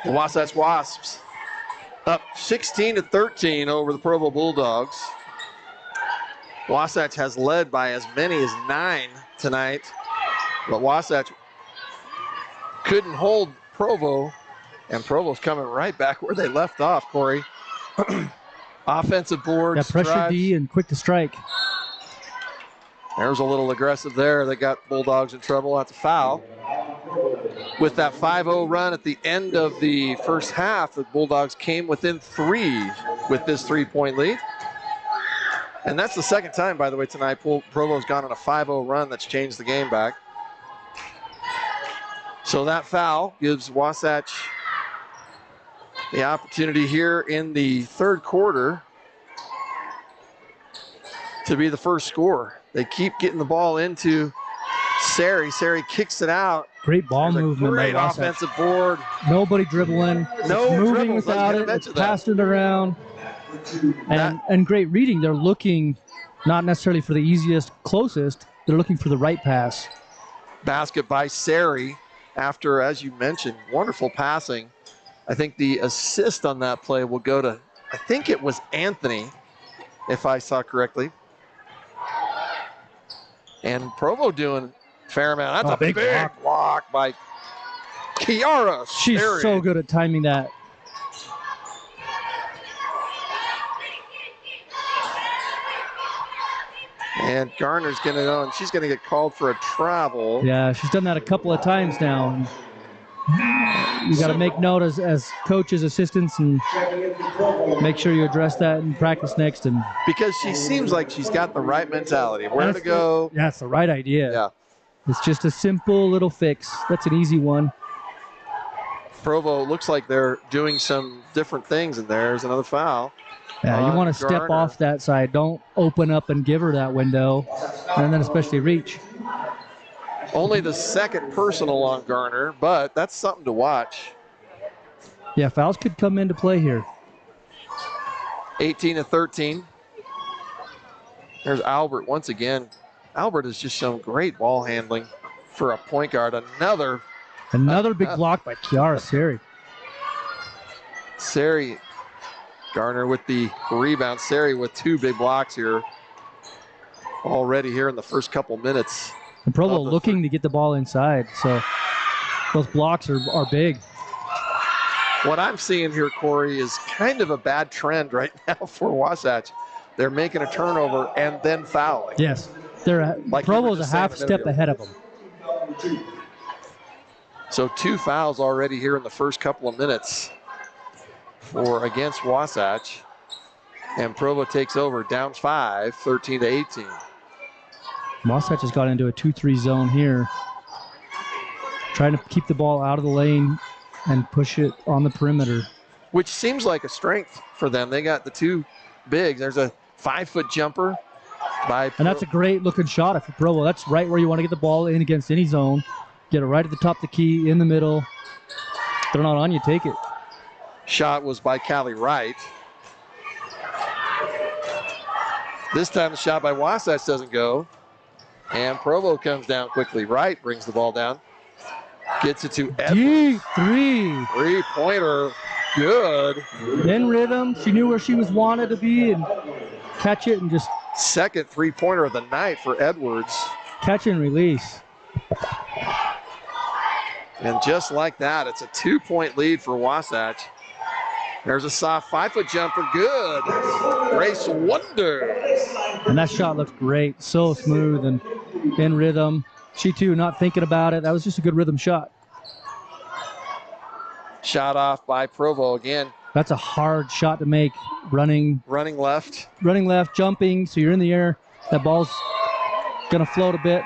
The Wasatch Wasps up 16-13 over the Provo Bulldogs. Wasatch has led by as many as 9 tonight, but Wasatch couldn't hold Provo, and Provo's coming right back where they left off, Corey. Offensive boards. Yeah, pressure drives. D and quick to strike. There's a little aggressive there. They got Bulldogs in trouble. That's a foul. With that 5-0 run at the end of the first half, the Bulldogs came within 3 with this 3-point lead. And that's the second time, by the way, tonight Provo's gone on a 5-0 run that's changed the game back. So that foul gives Wasatch the opportunity here in the third quarter to be the first scorer. They keep getting the ball into Sari. Sari kicks it out. Great ball movement. Great offensive board. Nobody dribbling. No moving dribbles. without it. It's passed it around. And great reading. They're looking not necessarily for the easiest, closest. They're looking for the right pass. Basket by Sari after, as you mentioned, wonderful passing. I think the assist on that play will go to, I think it was Anthony, if I saw correctly. And Provo doing a fair amount. That's a big block by Kiara. She's Sari. so good at timing that. And Garner's going to go, and she's going to get called for a travel. Yeah, she's done that a couple of times now. You got to make note as coaches, assistants, and make sure you address that in practice next. And because she seems like she's got the right mentality, where to go. Yeah, it's the right idea. Yeah. It's just a simple little fix. That's an easy one. Provo looks like they're doing some different things, and there's another foul. Yeah, you want to step off that side. Don't open up and give her that window, and then especially reach. Only the second personal on Garner, but that's something to watch. Yeah, fouls could come into play here. 18-13. There's Albert once again. Albert has just shown great ball handling for a point guard. Another big block by Kiara Sari. Sari, Garner with the rebound. Sari with 2 big blocks here already here in the first couple minutes. And Provo looking to get the ball inside, so those blocks are big. What I'm seeing here, Corey, is kind of a bad trend right now for Wasatch. They're making a turnover and then fouling. Yes, Provo's a half step ahead of them. So 2 fouls already here in the first couple of minutes against Wasatch. And Provo takes over, down 5, 13-18. Wasatch has got into a 2-3 zone here. Trying to keep the ball out of the lane and push it on the perimeter. Which seems like a strength for them. They got the 2 bigs. There's a 5-foot jumper by And that's a great looking shot for Provo. That's right where you want to get the ball in against any zone. Get it right at the top of the key, in the middle. If they're not on you, take it. Shot was by Callie Wright. This time the shot by Wasatch doesn't go. And Provo comes down quickly. Wright brings the ball down. Gets it to Edwards. 3. 3-pointer. Good. In rhythm. She knew where she was wanted to be and catch it and just. Second 3-pointer of the night for Edwards. Catch and release. And just like that, it's a 2-point lead for Wasatch. There's a soft 5-foot jumper. Good. Grace Wonder. And that shot looked great. So smooth and in rhythm. She, too, not thinking about it. That was just a good rhythm shot. Shot off by Provo again. That's a hard shot to make. Running left. Running left, jumping. So you're in the air. That ball's going to float a bit.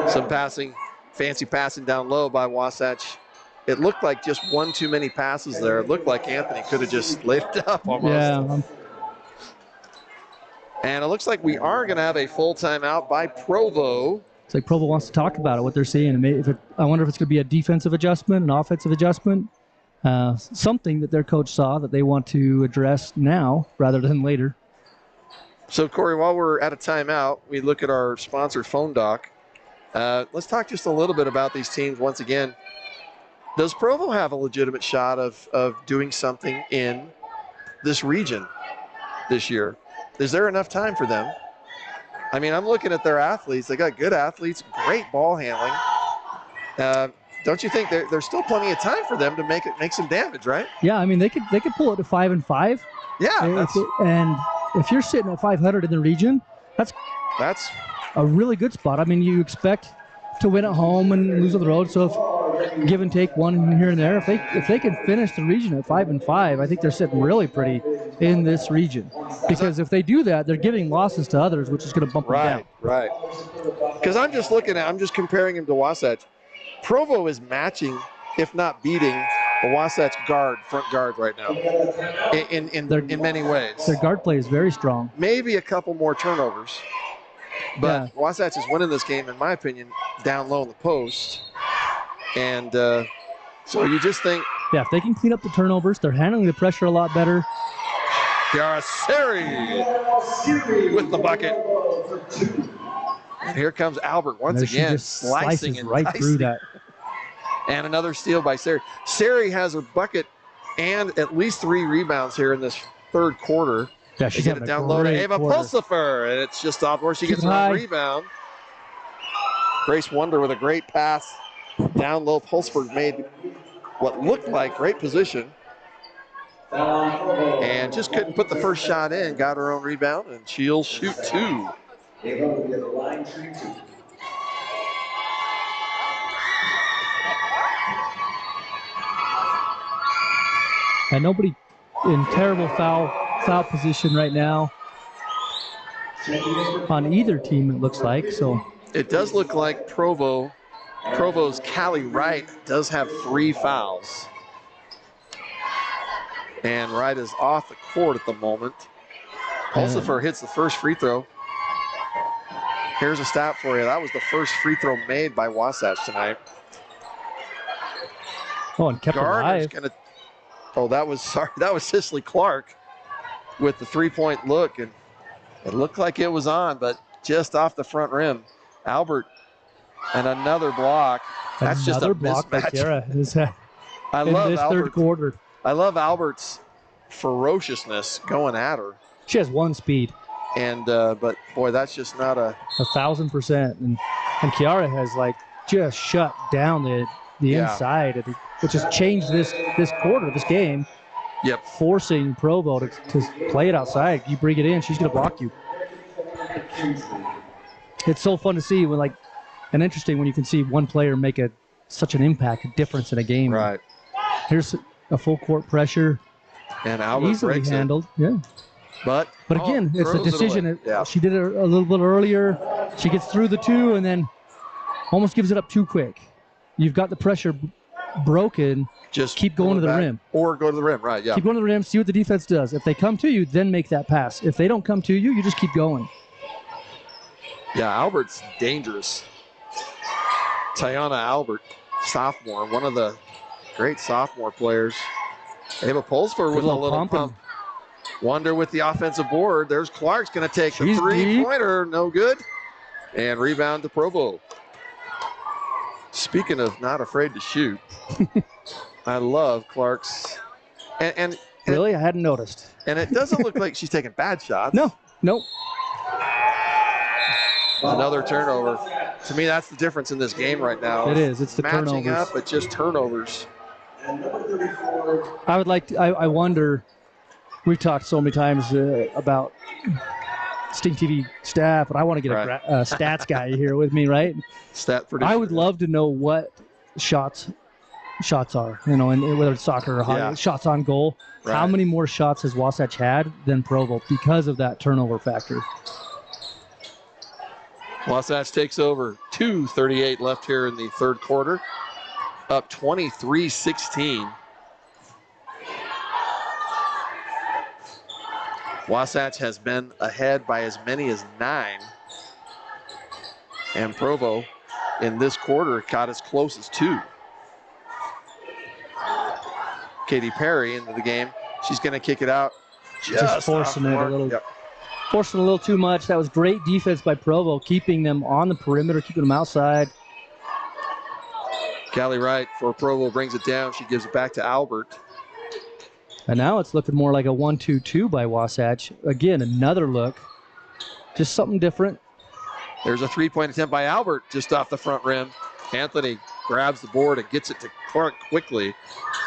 Some passing, fancy passing down low by Wasatch. It looked like just one too many passes there. It looked like Anthony could have just laid it up almost. Yeah. And it looks like we are going to have a full timeout by Provo. It's like Provo wants to talk about it, what they're seeing. I wonder if it's going to be a defensive adjustment, an offensive adjustment, something that their coach saw that they want to address now rather than later. So, Corey, while we're at a timeout, we look at our sponsor, Phone Doc. Let's talk just a little bit about these teams once again. Does Provo have a legitimate shot of doing something in this region this year? Is there enough time for them? I mean, I'm looking at their athletes. They got good athletes, great ball handling. Don't you think there's still plenty of time for them to make some damage, right? Yeah, I mean they could pull it to 5-5. Yeah, and if you're sitting at 500 in the region, that's a really good spot. I mean, you expect to win at home and lose on the road, so if give and take one here and there, if they can finish the region at 5-5, I think they're sitting really pretty in this region. Because if they do that, they're giving losses to others, which is going to bump them down. Right. Because I'm just comparing him to Wasatch. Provo is matching, if not beating, the Wasatch front guard right now in many ways. Their guard play is very strong. Maybe a couple more turnovers. But yeah. Wasatch is winning this game, in my opinion, down low in the post. And so you just think. Yeah, if they can clean up the turnovers, they're handling the pressure a lot better. Kiara Seri with the bucket. And here comes Albert once again, slicing and right through that. And another steal by Seri. Seri has her bucket and at least 3 rebounds here in this third quarter. Yeah, she's getting it down low to Ava Pulsifer, and it's just off where she gets a rebound. Grace Wonder with a great pass down low. Pulsifer made what looked like great position and just couldn't put the first shot in. Got her own rebound, and she'll shoot 2. And nobody in terrible foul position right now on either team, it looks like. So it does look like Provo's Callie Wright does have 3 fouls. And Wright is off the court at the moment. Pulsifer hits the first free throw. Here's a stat for you. That was the first free throw made by Wasatch tonight. Oh, and kept alive. That was Cicely Clark with the 3-point look, and it looked like it was on, but just off the front rim. Albert, and another block. That's just a mismatch. I love this third quarter. I love Albert's ferociousness going at her. She has 1 speed. And but boy, that's just not 1,000%. And Kiara has just shut down the inside, which has changed this quarter, this game. Yep. Forcing Provo to play it outside. You bring it in, she's going to block you. It's so fun to see and interesting when you can see one player make such an impact, a difference in a game. Right. Here's a full court pressure. And Albert easily breaks handled. It. Yeah. But again, it's a decision. She did it a little bit earlier. She gets through the 2 and then almost gives it up too quick. You've got the pressure broken. Just keep going to the rim. Or go to the rim, right, yeah. Keep going to the rim, see what the defense does. If they come to you, then make that pass. If they don't come to you, you just keep going. Yeah, Albert's dangerous. Tiana Albert, sophomore, one of the great sophomore players. Ava Pulsifer with a little pump. Wonder with the offensive board. There's Clark's going to take the 3-pointer. No good. And rebound to Provo. Speaking of not afraid to shoot, I love Clark's. And really? I hadn't noticed. And it doesn't look like she's taking bad shots. No. Another turnover. To me, that's the difference in this game right now. It is. It's the matching turnovers. up, but just turnovers. I wonder, we've talked so many times about Stingtv staff, but I want to get a stats guy here with me, right? Stat prediction. I would love to know what shots are, and whether it's soccer or hockey, shots on goal. Right. How many more shots has Wasatch had than Provo because of that turnover factor? Wasatch takes over. 2:38 left here in the third quarter. Up 23-16. Wasatch has been ahead by as many as 9. And Provo in this quarter got as close as 2. Katie Perry into the game. She's going to kick it out. Just forcing it a little. Yep. forcing a little too much. That was great defense by Provo, keeping them on the perimeter, keeping them outside. Callie Wright for Provo brings it down. She gives it back to Albert. And now it's looking more like a 1-2-2 by Wasatch. Again, another look. Just something different. There's a three-point attempt by Albert just off the front rim. Anthony grabs the board and gets it to Clark quickly.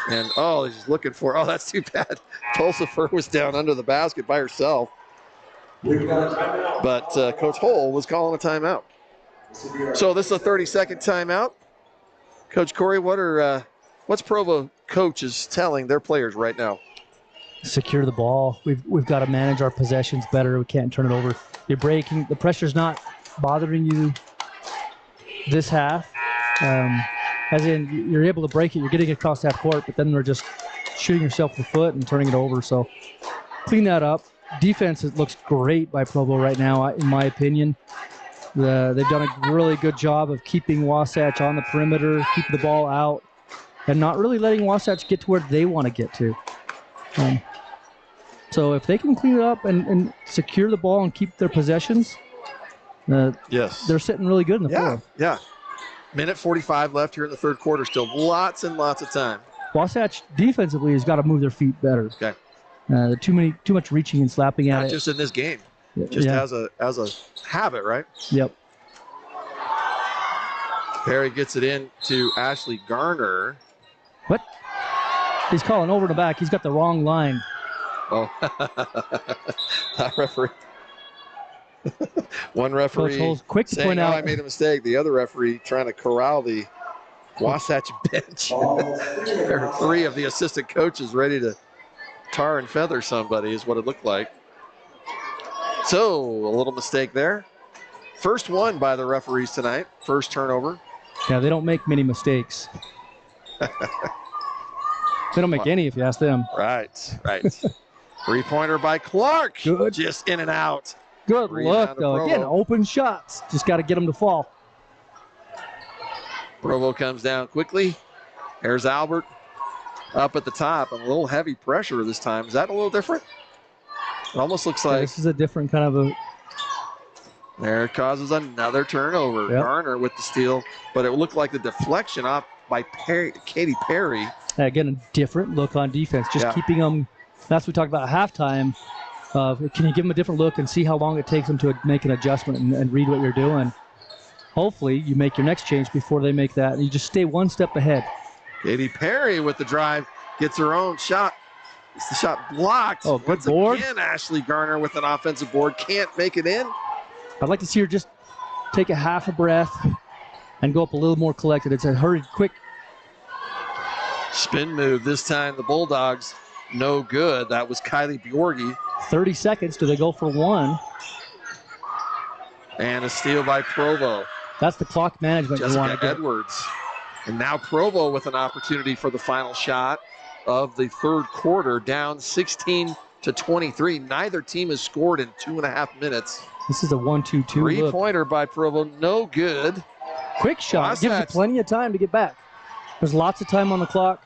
And, he's looking for, that's too bad. Tulsifer was down under the basket by herself. But Coach Hull was calling a timeout. So this is a 30-second timeout. Coach Corey, what's Provo coaches telling their players right now? Secure the ball. We've got to manage our possessions better. We can't turn it over. You're breaking. The pressure's not bothering you this half. As in, you're able to break it. You're getting it across half court, but then they're just shooting yourself in the foot and turning it over. So clean that up. Defense looks great by Provo right now, in my opinion. They've done a really good job of keeping Wasatch on the perimeter, keeping the ball out, and not really letting Wasatch get to where they want to get to. So if they can clean it up and secure the ball and keep their possessions, yes, they're sitting really good in the floor. Yeah. Minute 45 left here in the third quarter. Still lots and lots of time. Wasatch defensively has got to move their feet better. Okay. Too much reaching and slapping at it. Not just in this game. Just as a habit, right? Yep. Perry gets it in to Ashley Garner. What? He's calling over the back. He's got the wrong line. Oh, that referee. One referee Coach quick to saying, point out, I made a mistake. The other referee trying to corral the Wasatch bench. There are three of the assistant coaches ready to tar and feather somebody is what it looked like. So a little mistake there. First one by the referees tonight. First turnover. Yeah, they don't make many mistakes. They don't make any if you ask them. Right. Three-pointer by Clark. Good. Just in and out. Good Rebound look, to though. Provo. Again, open shots. Just got to get them to fall. Provo comes down quickly. There's Albert up at the top. A little heavy pressure this time. Is that a little different? It almost looks like This is a different kind of a... there causes another turnover. Yep. Garner with the steal, but it looked like the deflection up by Katie Perry. Again, a different look on defense. Just Yeah. keeping them... That's what we talked about at halftime. Can you give them a different look and see how long it takes them to make an adjustment and read what you're doing? Hopefully, you make your next change before they make that, and you just stay one step ahead. Katie Perry with the drive gets her own shot. It's the shot blocked. Oh, good Once board. again, Ashley Garner with an offensive board. Can't make it in. I'd like to see her just take a half a breath and go up a little more collected. It's a hurried, quick. Spin move this time. The Bulldogs, no good. That was Kylie Bjorgi. 30 seconds. Do they go for one? And a steal by Provo. That's the clock management you want to Jessica get. Edwards. And now Provo with an opportunity for the final shot of the third quarter, down 16-23. Neither team has scored in 2.5 minutes. This is a 1-2-2 look. Three-pointer by Provo, no good. Quick shot. Gives you Wasatch. plenty of time to get back. There's lots of time on the clock.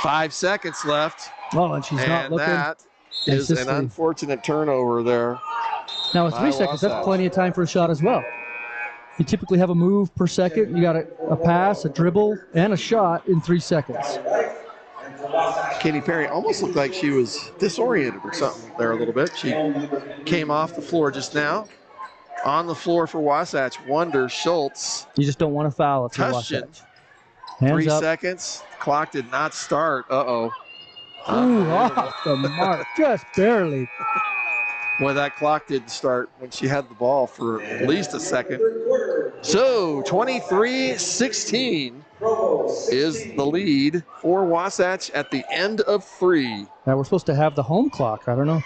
5 seconds left. Oh, and she's not And looking. that is an consistently. unfortunate turnover there. Now, with by 3 seconds, that's Wasatch. plenty of time for a shot as well. You typically have a move per second. You got a pass, a dribble, and a shot in 3 seconds. Katie Perry almost looked like she was disoriented or something there a little bit. She came off the floor just now. On the floor for Wasatch, Wonder Schultz. You just don't want to foul if you're Touchdown. Wasatch. Hands 3 up. seconds. Clock did not start. Uh-oh. Ooh, off the mark. Just barely. Boy, that clock didn't start when she had the ball for at least a second. So 23-16 is the lead for Wasatch at the end of 3. Now, we're supposed to have the home clock. I don't know.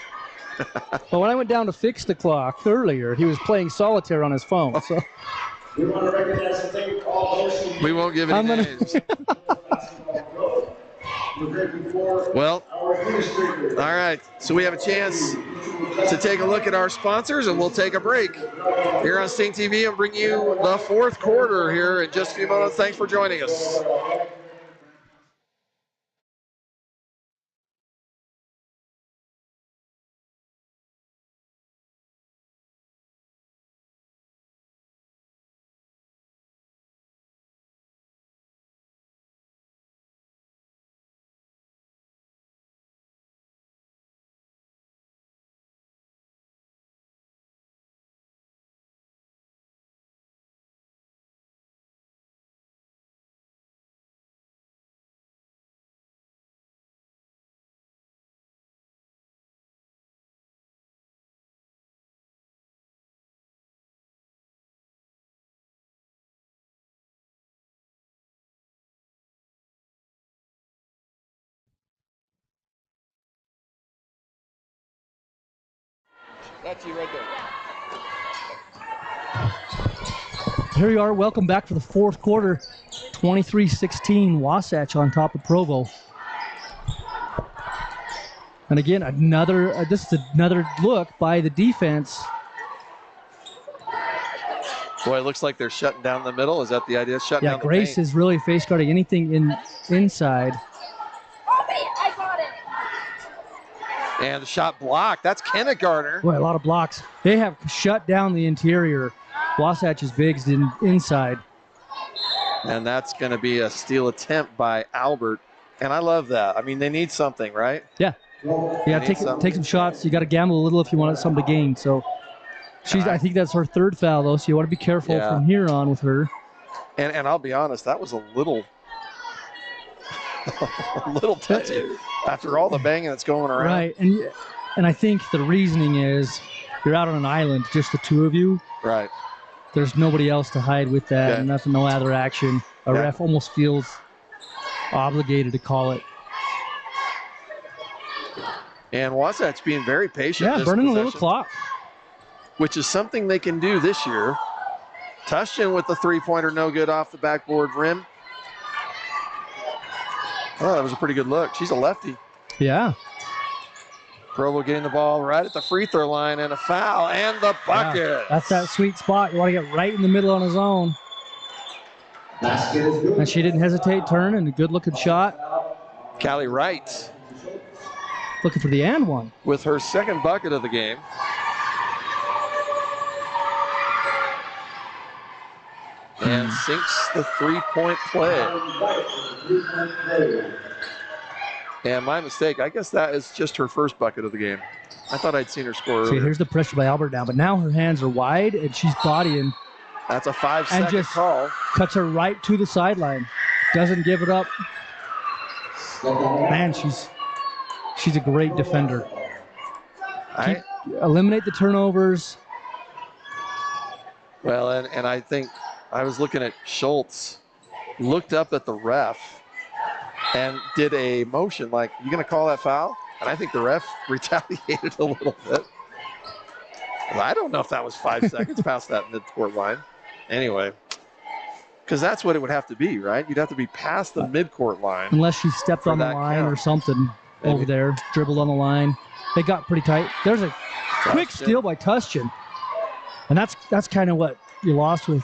But when I went down to fix the clock earlier, he was playing solitaire on his phone. So We want to recognize and thank all those We won't give any names. Well, all right. So we have a chance to take a look at our sponsors, and we'll take a break here on Stingtv and bring you the fourth quarter here in just a few moments. Thanks for joining us. That's you right there. Here you are. Welcome back for the fourth quarter. 23-16, Wasatch on top of Provo. And again, this is another look by the defense. Boy, it looks like they're shutting down the middle. Is that the idea? Shutting down the Grace paint. is really face guarding anything inside. I got it. And the shot blocked. That's Kenna Garner. Boy, a lot of blocks. They have shut down the interior. Wasatch's bigs inside. And that's going to be a steal attempt by Albert. And I love that. I mean, they need something, right? Yeah. You got to take some shots. You got to gamble a little if you want something to gain. So I think that's her third foul, though, so you want to be careful from here on with her. And I'll be honest, that was a little touchy after all the banging that's going around. Right, and I think the reasoning is you're out on an island, just the two of you. Right. There's nobody else to hide with that, and no other action. A ref almost feels obligated to call it. And Wasatch being very patient. Yeah, burning a little clock. Which is something they can do this year. Tushchin with the three-pointer, no good off the backboard rim. Oh, that was a pretty good look. She's a lefty. Yeah. Provo getting the ball right at the free throw line and a foul and the bucket. Yeah, that's that sweet spot. You want to get right in the middle on his own. And she didn't hesitate, turn, and a good-looking shot. Callie Wright. Looking for the and one. With her second bucket of the game. And sinks the three-point play. And my mistake, I guess that is just her first bucket of the game. I thought I'd seen her score earlier. See, here's the pressure by Albert now, but now her hands are wide and she's bodying. That's a 5-second call. Cuts her right to the sideline. Doesn't give it up. Man, she's a great defender. Eliminate the turnovers. Well, and I think I was looking at Schultz, looked up at the ref, and did a motion like, you going to call that foul? And I think the ref retaliated a little bit. Well, I don't know if that was 5 seconds past that midcourt line. Anyway, because that's what it would have to be, right? You'd have to be past the midcourt line. Unless she stepped on the line or something over there, dribbled on the line. They got pretty tight. There's a quick steal by Tushchin. And that's kind of what you lost with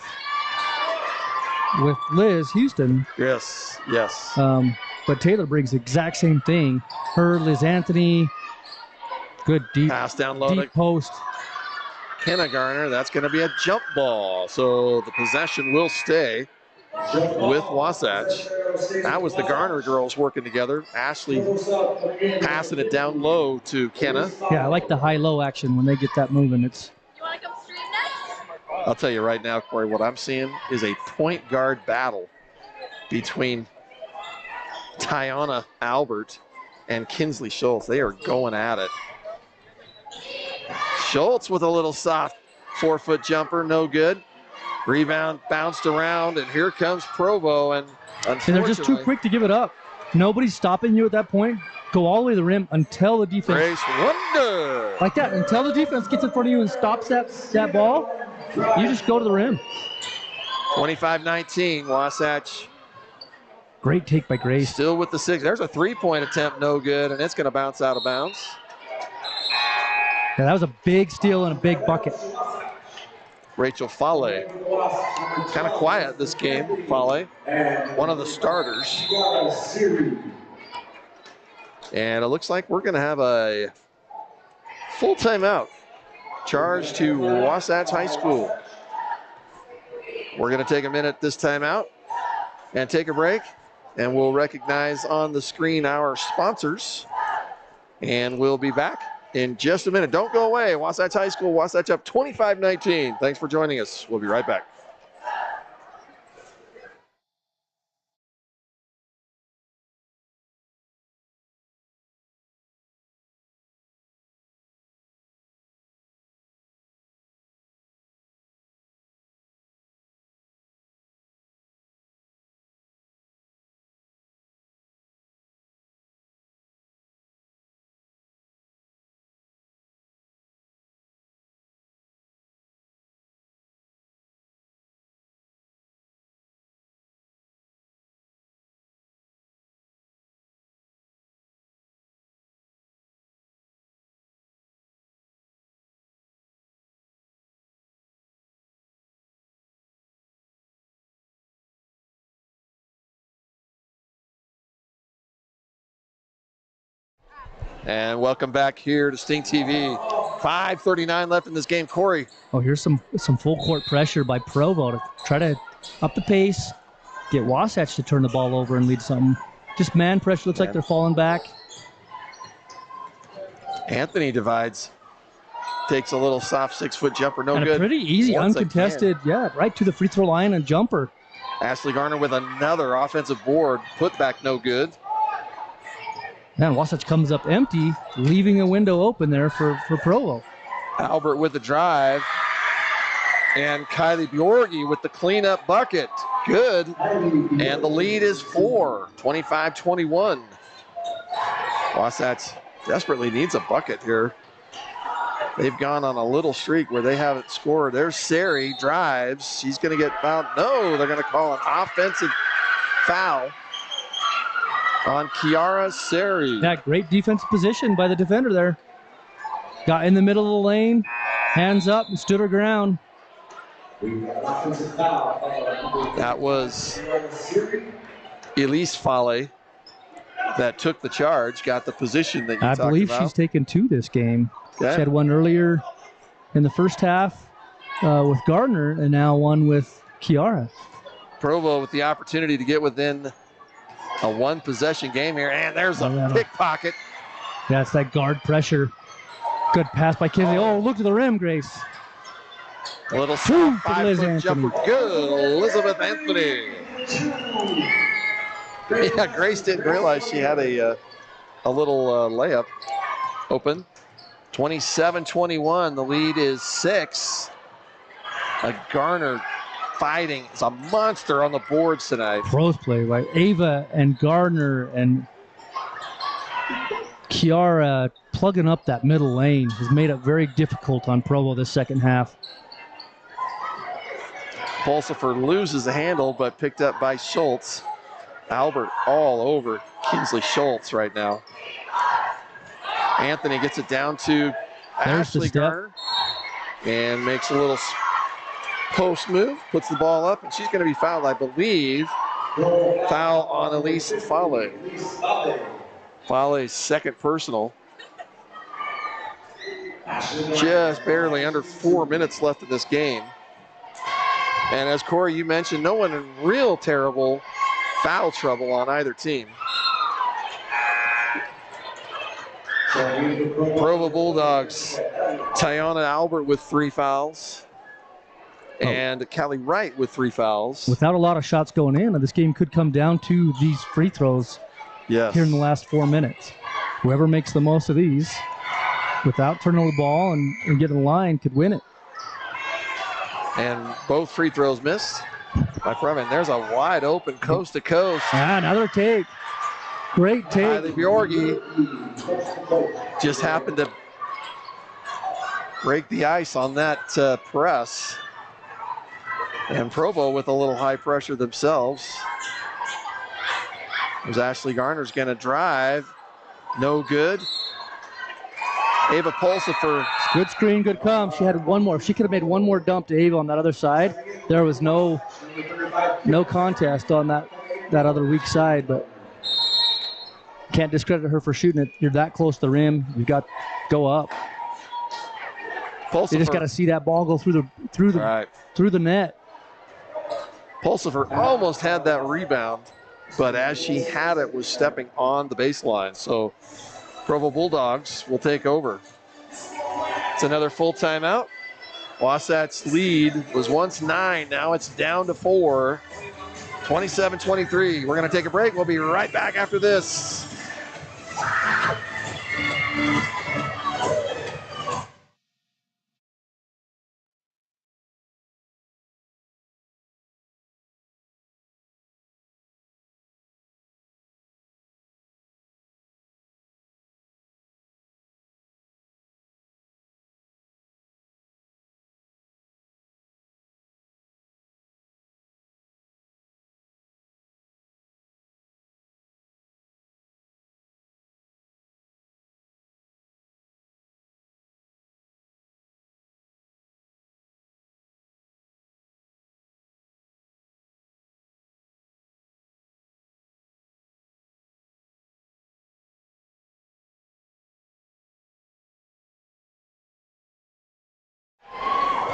Liz Houston. Yes. But Taylor brings the exact same thing. Her, Liz Anthony, good deep pass down low, deep post. Kenna Garner, that's going to be a jump ball. So the possession will stay with Wasatch. That was the Garner girls working together. Ashley passing it down low to Kenna. Yeah, I like the high-low action when they get that moving. It's. You want to come stream next? I'll tell you right now, Corey, what I'm seeing is a point guard battle between Tiana Albert and Kinsley Schultz. They are going at it. Schultz with a little soft 4-foot jumper, no good. Rebound bounced around, and here comes Provo. And they're just too quick to give it up. Nobody's stopping you at that point. Go all the way to the rim until the defense. Grace Wonder. Like that, until the defense gets in front of you and stops that ball, you just go to the rim. 25-19, Wasatch. Great take by Grace. Still with the 6. There's a three-point attempt, no good, and it's going to bounce out of bounds. Yeah, that was a big steal and a big bucket. Rachel Fale. Kind of quiet this game, Fale. One of the starters. And it looks like we're going to have a full timeout. Charge to Wasatch High School. We're going to take a minute this timeout and take a break. And we'll recognize on the screen our sponsors. And we'll be back in just a minute. Don't go away. Wasatch High School, Wasatch up 25-19. Thanks for joining us. We'll be right back. And welcome back here to Sting TV. 5:39 left in this game. Corey. Oh, here's some full court pressure by Provo to try to up the pace, get Wasatch to turn the ball over and lead something. Just man pressure. Looks like they're falling back. Anthony divides. Takes a little soft 6-foot jumper. No And good. a pretty easy, Once uncontested, again. right to the free throw line and jumper. Ashley Garner with another offensive board. Put back no good. Man, Wasatch comes up empty, leaving a window open there for Provo. Albert with the drive. And Kylie Bjorgi with the cleanup bucket. Good. And the lead is 4, 25-21. Wasatch desperately needs a bucket here. They've gone on a little streak where they haven't scored. There's Sari, drives. She's going to get fouled. No, they're going to call an offensive foul on Kiara Sari. Yeah, great defensive position by the defender there. Got in the middle of the lane, hands up, and stood her ground. That was Elise Fale that took the charge, got the position that you talked about. I believe she's taken 2 this game. Okay. She had one earlier in the first half with Gardner, and now one with Kiara. Provo with the opportunity to get within a 1-possession game here, and there's a pickpocket. Yeah, it's that guard pressure. Good pass by Kinley. Oh, look to the rim, Grace. A little Liz 5-foot jumper. Good, Elizabeth Anthony. Yeah, Grace didn't realize she had a little layup open. 27-21, the lead is 6. Garner fighting. It's a monster on the boards tonight. Pros play by Ava and Gardner and Kiara plugging up that middle lane has made it very difficult on Provo this second half. Pulsifer loses the handle, but picked up by Schultz. Albert all over Kingsley Schultz right now. Anthony gets it down to Ashley Garner and makes a little post move, puts the ball up, and she's going to be fouled, I believe. Foul on Elise Fale. Fale's second personal. Just barely under 4 minutes left in this game. And as Corey, you mentioned, no one in real terrible foul trouble on either team. Provo Bulldogs, Tiana Albert with 3 fouls. And Callie Wright with 3 fouls. Without a lot of shots going in, this game could come down to these free throws here in the last 4 minutes. Whoever makes the most of these without turning the ball and getting the line could win it. And both free throws missed by Freeman. There's a wide open coast to coast. Another take. Great take. Kylie Bjorgi just happened to break the ice on that press. And Provo with a little high pressure themselves. There's Ashley Garner's going to drive. No good. Ava Pulsifer. Good screen, good come. She had one more. If she could have made one more dump to Ava on that other side, there was no contest on that other weak side, but can't discredit her for shooting it. You're that close to the rim. You got to go up. Pulsifer. You just got to see that ball go through the net. Pulsifer almost had that rebound, but as she had it, was stepping on the baseline. So Provo Bulldogs will take over. It's another full timeout. Wasatch's lead was once 9. Now it's down to 4. 27-23. We're going to take a break. We'll be right back after this.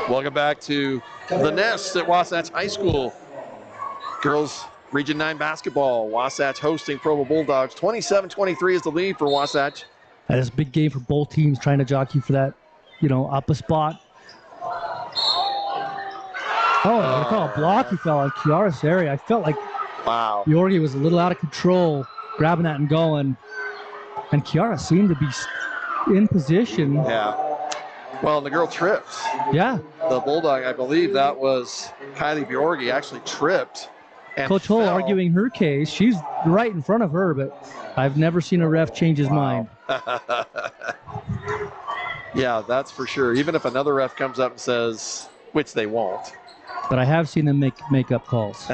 Welcome back to the Nest at Wasatch High School. Girls Region 9 basketball. Wasatch hosting Provo Bulldogs. 27-23 is the lead for Wasatch. That is a big game for both teams, trying to jockey for that, up a spot. Oh, I call a block. He fell on Kiara's area. I felt like Yorgi was a little out of control, grabbing that and going. And Kiara seemed to be in position. Yeah. Well, the girl tripped. Yeah. The Bulldog, I believe that was Kylie Bjorgi, actually tripped. And Coach Hull fell. arguing her case. She's right in front of her, but I've never seen a ref change his mind. Yeah, that's for sure. Even if another ref comes up and says, which they won't. But I have seen them make up calls.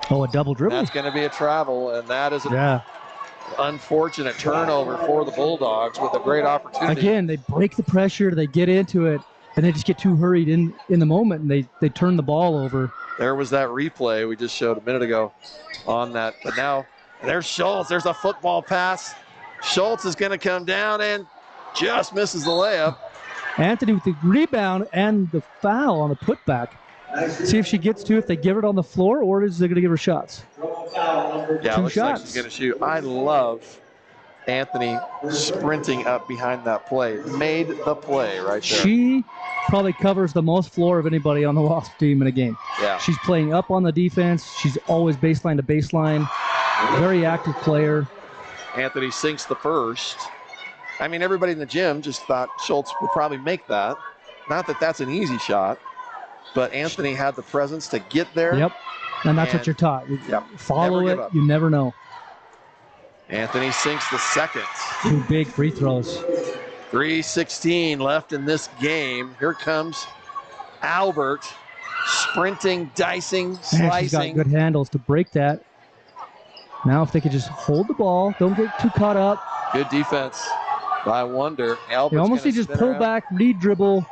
Oh, a double dribble. That's going to be a travel, and that is an unfortunate turnover for the Bulldogs with a great opportunity. Again, they break the pressure, they get into it, and they just get too hurried in the moment, and they turn the ball over. There was that replay we just showed a minute ago on that. But now there's Schultz. There's a football pass. Schultz is going to come down and just misses the layup. Anthony with the rebound and the foul on the putback. See if she gets to it, if they give it on the floor, or is they going to give her shots? Yeah, looks like she's going to shoot. I love Anthony sprinting up behind that play. Made the play right there. She probably covers the most floor of anybody on the Wasp team in a game. Yeah. She's playing up on the defense. She's always baseline to baseline. Very active player. Anthony sinks the first. I mean, everybody in the gym just thought Schultz would probably make that. Not that that's an easy shot, but Anthony had the presence to get there. Yep, and that's what you're taught. Follow it, you never know. Anthony sinks the second. 2 big free throws. 3:16 left in this game. Here comes Albert, sprinting, dicing, slicing. Man, she's got good handles to break that. Now if they could just hold the ball, don't get too caught up. Good defense by Wonder. You almost need to just pull back, re-dribble.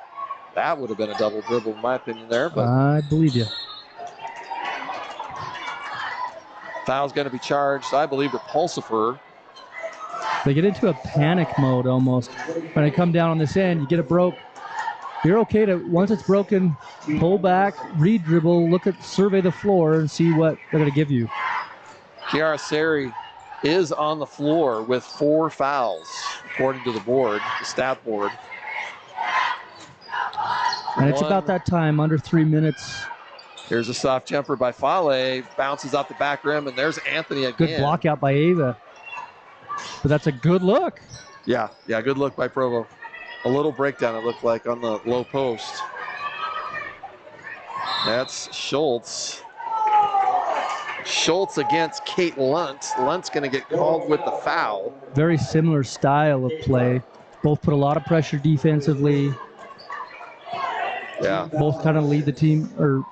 That would have been a double dribble in my opinion there. But I believe you. Foul's going to be charged, I believe, to Pulsifer. They get into a panic mode almost. When they come down on this end, you get it broke. You're okay to, once it's broken, pull back, re-dribble, survey the floor and see what they're going to give you. Kiara Seri is on the floor with 4 fouls, according to the board, the stat board. And it's about that time, under 3 minutes. Here's a soft jumper by Fale, bounces off the back rim, and there's Anthony again. Good block out by Ava. But that's a good look. Yeah, good look by Provo. A little breakdown, it looked like, on the low post. That's Schultz. Schultz against Kate Lunt. Lunt's going to get called with the foul. Very similar style of play. Both put a lot of pressure defensively. Yeah. Both kind of lead the team, or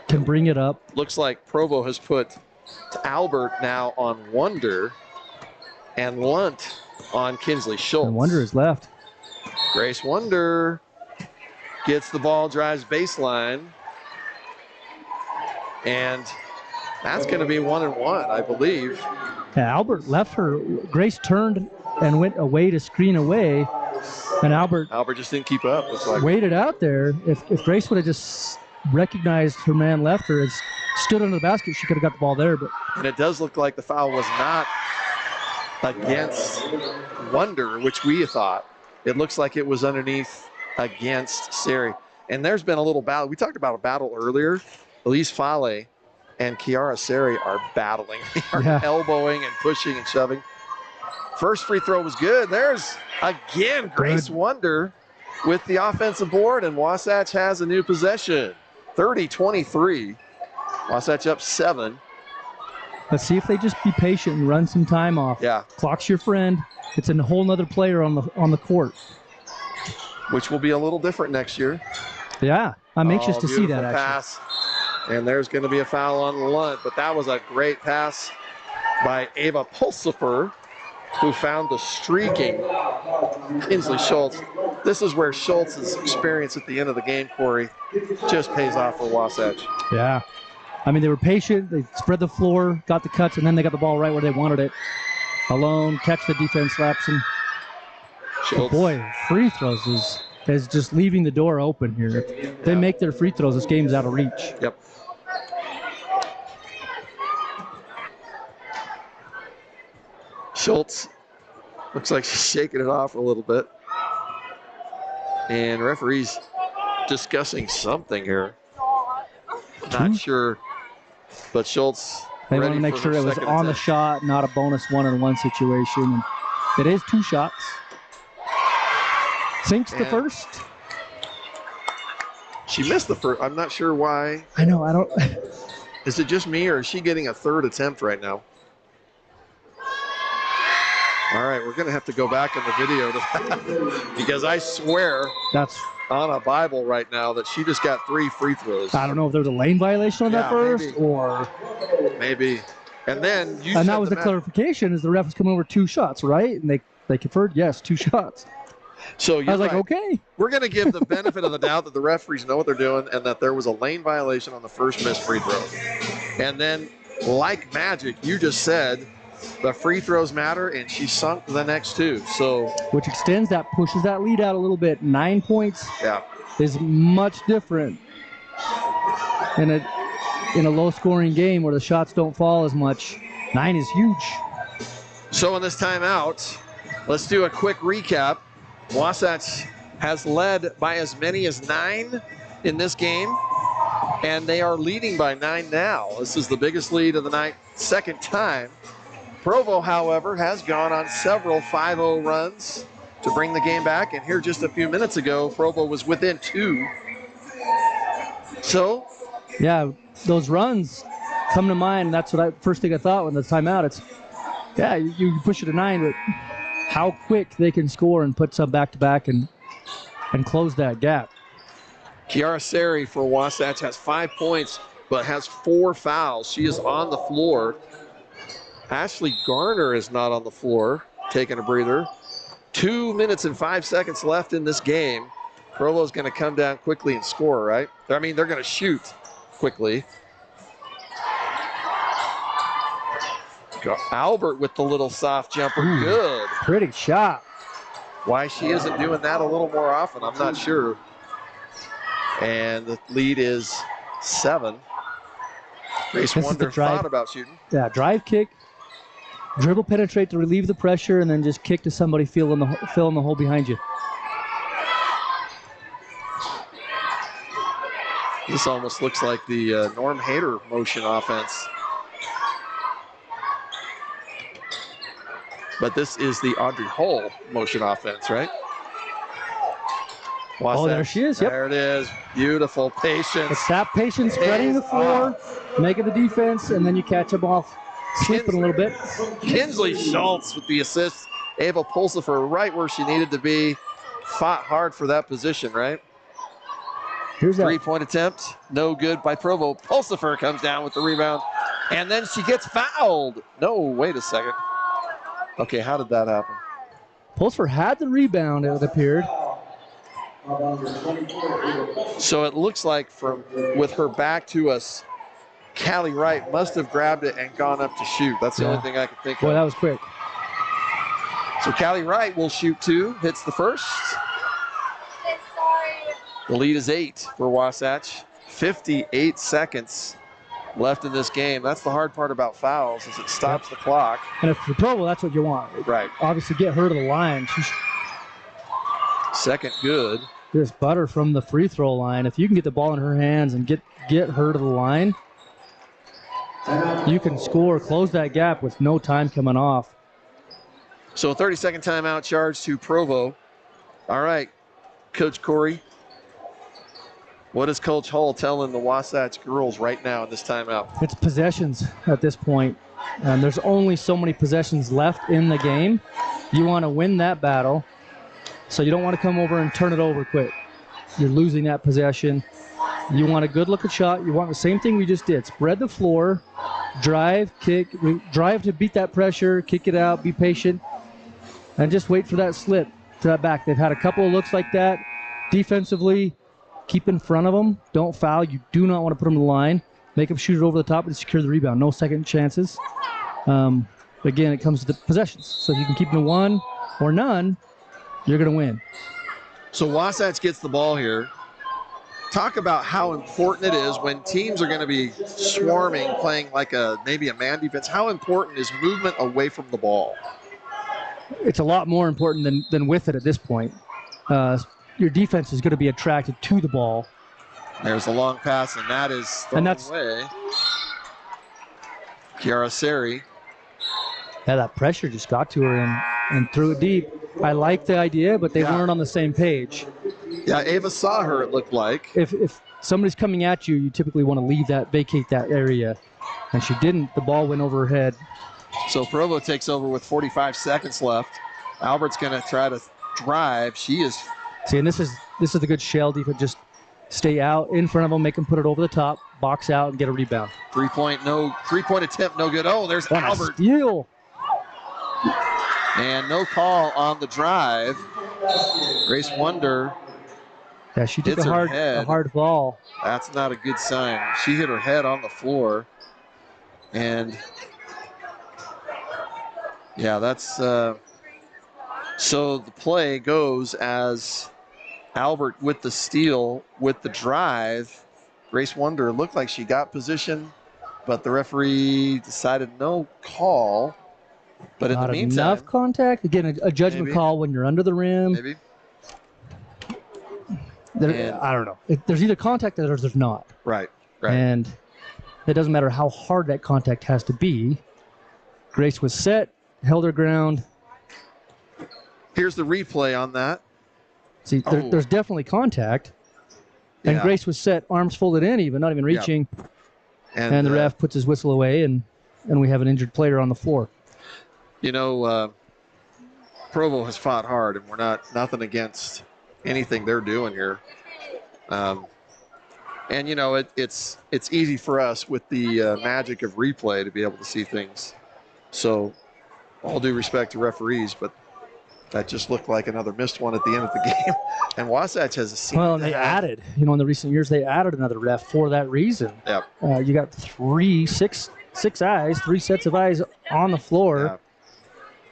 can bring it up. Looks like Provo has put Albert now on Wonder and Lunt on Kinsley Schultz. And Wonder is left. Grace Wonder gets the ball, drives baseline. And that's going to be 1-1, I believe. Yeah, Albert left her. Grace turned and went away to screen away. And Albert just didn't keep up. Looks like. Waited out there. If Grace would have just recognized her man left her and stood under the basket, she could have got the ball there. But and it does look like the foul was not against Wonder, which we thought. It looks like it was underneath against Seri. And there's been a little battle. We talked about a battle earlier. Elise Fale and Kiara Seri are battling. They are elbowing and pushing and shoving. First free throw was good. There's, again, Grace Wonder with the offensive board, and Wasatch has a new possession. 30-23. Wasatch up 7. Let's see if they just be patient and run some time off. Yeah. Clock's your friend. It's a whole nother player on the court. Which will be a little different next year. Yeah, I'm anxious to see that, actually. Pass. And there's going to be a foul on Lunt, but that was a great pass by Ava Pulsifer, who found the streaking Kinsley Schultz. This is where Schultz's experience at the end of the game, Corey, just pays off for Wasatch. Yeah. I mean, they were patient. They spread the floor, got the cuts, and then they got the ball right where they wanted it. Alone, catch the defense, laps, and Schultz. Boy, free throws is just leaving the door open here. If they make their free throws, this game's out of reach. Yep. Schultz looks like she's shaking it off a little bit. And referee's discussing something here. Not sure, but Schultz. They want to make sure it was on the shot, not a bonus 1-on-1 situation. It is 2 shots. Sinks the first. She missed the first. I'm not sure why. I know. I don't. Is it just me, or is she getting a third attempt right now? All right, we're going to have to go back in the video to that because I swear that's on a Bible right now that she just got 3 free throws. I don't know if there was a lane violation on that first, maybe. or maybe. And then you. And that was the clarification: is the ref was coming over 2 shots, right? And they confirmed, yes, 2 shots. So I was like, okay. We're going to give the benefit of the doubt that the referees know what they're doing and that there was a lane violation on the first missed free throw. And then, like magic, you just said the free throws matter, and she sunk the next 2. So, which extends that, pushes that lead out a little bit. 9 points is much different in a low-scoring game where the shots don't fall as much. 9 is huge. So in this timeout, let's do a quick recap. Wasatch has led by as many as 9 in this game, and they are leading by 9 now. This is the biggest lead of the night, second time. Provo, however, has gone on several 5-0 runs to bring the game back, and here just a few minutes ago, Provo was within 2. So, yeah, those runs come to mind. That's what first thing I thought when the timeout. It's, yeah, you push it to 9, but how quick they can score and put some back-to-back and close that gap. Kiara Sari for Wasatch has 5 points, but has 4 fouls. She is on the floor. Ashley Garner is not on the floor, taking a breather. 2 minutes and 5 seconds left in this game. Provo's going to come down quickly and score, right? I mean, they're going to shoot quickly. Albert with the little soft jumper. Good. Pretty shot. Why she isn't doing that a little more often, I'm not sure. And the lead is 7. Grace Wonder thought about shooting. Yeah, drive kick, dribble penetrate to relieve the pressure, and then just kick to somebody filling the hole behind you. This almost looks like the Norm Hader motion offense. But this is the Audrey Hull motion offense, right? Oh, there she is. Yep. There it is. Beautiful patience. It's that patience, spreading the floor, making the defense, and then you catch them off slipping a little bit. Kinsley Schultz with the assist. Ava Pulsifer right where she needed to be. Fought hard for that position, right? Here's that 3-point attempt. No good by Provo. Pulsifer comes down with the rebound. And then she gets fouled. No, wait a second. Okay, how did that happen? Pulsifer had the rebound, it appeared. So it looks like from with her back to us, Callie Wright must have grabbed it and gone up to shoot. That's the only thing I can think Boy, of. that was quick. So Callie Wright will shoot 2, hits the first. The lead is 8 for Wasatch. 58 seconds left in this game. That's the hard part about fouls, is it stops the clock. And if for Provo, that's what you want. Right. Obviously, get her to the line. Second good. Just butter from the free throw line. If you can get the ball in her hands and get her to the line, you can score, close that gap with no time coming off. So a 30-second timeout charge to Provo. All right, Coach Corey. What is Coach Hull telling the Wasatch girls right now in this timeout? It's possessions at this point. There's only so many possessions left in the game. You want to win that battle, so you don't want to come over and turn it over quick. You're losing that possession. You want a good-looking shot. You want the same thing we just did. Spread the floor, drive, kick, drive to beat that pressure, kick it out, be patient, and just wait for that slip to that back. They've had a couple of looks like that. Defensively, keep in front of them. Don't foul. You do not want to put them in the line. Make them shoot it over the top and secure the rebound. No second chances. Again, it comes to the possessions. So if you can keep them to 1 or none, you're going to win. So Wasatch gets the ball here. Talk about how important it is when teams are going to be swarming, playing like maybe a man defense. How important is movement away from the ball? It's a lot more important than with it at this point. Your defense is going to be attracted to the ball. There's a long pass, and that is thrown away. Kiara Seri. Yeah, that pressure just got to her and threw it deep. I like the idea, but they weren't on the same page. Yeah, Ava saw her, it looked like. If somebody's coming at you, you typically want to vacate that area. And she didn't. The ball went over her head. So Provo takes over with 45 seconds left. Albert's going to try to drive. She is. See, and this is the good shell defense. Just stay out in front of them, make them put it over the top, box out, and get a rebound. Three-point attempt, no good. Oh, there's Albert. Steal. And no call on the drive. Grace Wonder. Yeah, she took a hard ball. That's not a good sign. She hit her head on the floor. And yeah, that's so the play goes as Albert with the steal, with the drive. Grace Wonder looked like she got position, but the referee decided no call. But in the meantime, not enough contact. Again, a judgment call when you're under the rim. Maybe. I don't know. There's either contact or there's not. Right. And it doesn't matter how hard that contact has to be. Grace was set, held her ground. Here's the replay on that. See, there's definitely contact. And Grace was set, arms folded in even, not even reaching. Yeah. And the ref puts his whistle away, and we have an injured player on the floor. You know, Provo has fought hard, and we're nothing against anything they're doing here. And, you know, it's easy for us with the magic of replay to be able to see things. So all due respect to referees, but that just looked like another missed one at the end of the game. And Wasatch has a scene. Well, and they added, in the recent years, they added another ref for that reason. Yep. You got six eyes, 3 sets of eyes on the floor. Yep.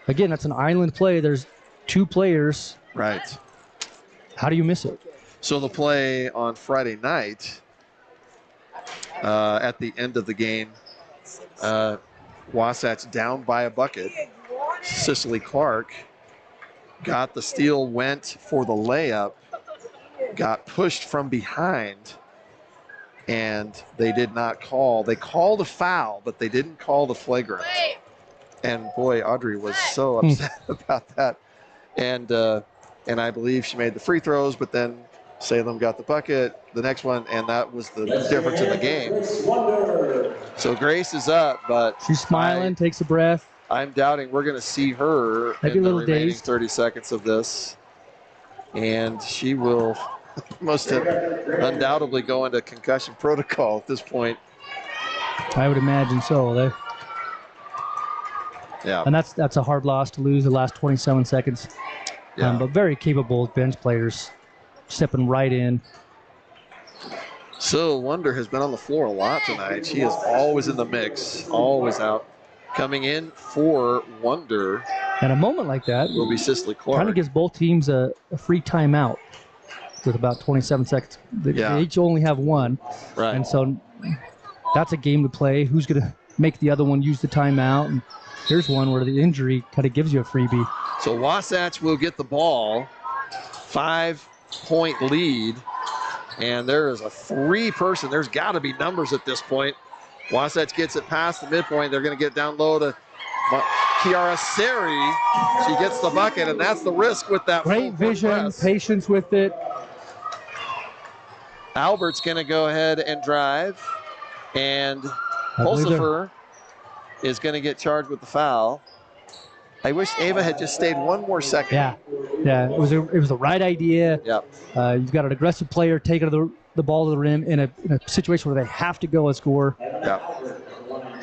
Again, that's an island play. There's 2 players. Right. How do you miss it? So the play on Friday night, at the end of the game, Wasatch down by a bucket. Cicely Clark got the steal, went for the layup, got pushed from behind, and they did not call. They called a foul, but they didn't call the flagrant. And boy, Audrey was so upset about that. And I believe she made the free throws, but then Salem got the bucket, the next one, and that was the difference in the game. So Grace is up, but she's smiling, takes a breath. I'm doubting we're going to see her in the remaining 30 seconds of this. And she will most undoubtedly go into concussion protocol at this point. I would imagine so. Yeah. And that's a hard loss to lose the last 27 seconds. Yeah. But very capable bench players stepping right in. So Wonder has been on the floor a lot tonight. She is always in the mix, always out. Coming in for Wonder. And a moment like that will be Cicely Clark. Kind of gives both teams a free timeout with about 27 seconds. They each only have one. Right. And so that's a game to play. Who's going to make the other one use the timeout? And here's one where the injury kind of gives you a freebie. So Wasatch will get the ball. 5-point lead. And there is a 3-person. There's got to be numbers at this point. Wasatch gets it past the midpoint. They're going to get down low to Kiara Seri. She gets the bucket, and that's the risk with that. Great vision, press. Patience with it. Albert's going to go ahead and drive. And Pulsifer is going to get charged with the foul. I wish Ava had just stayed one more second. Yeah, it was the right idea. Yep. You've got an aggressive player taking the ball to the rim in a situation where they have to go and score. Yeah.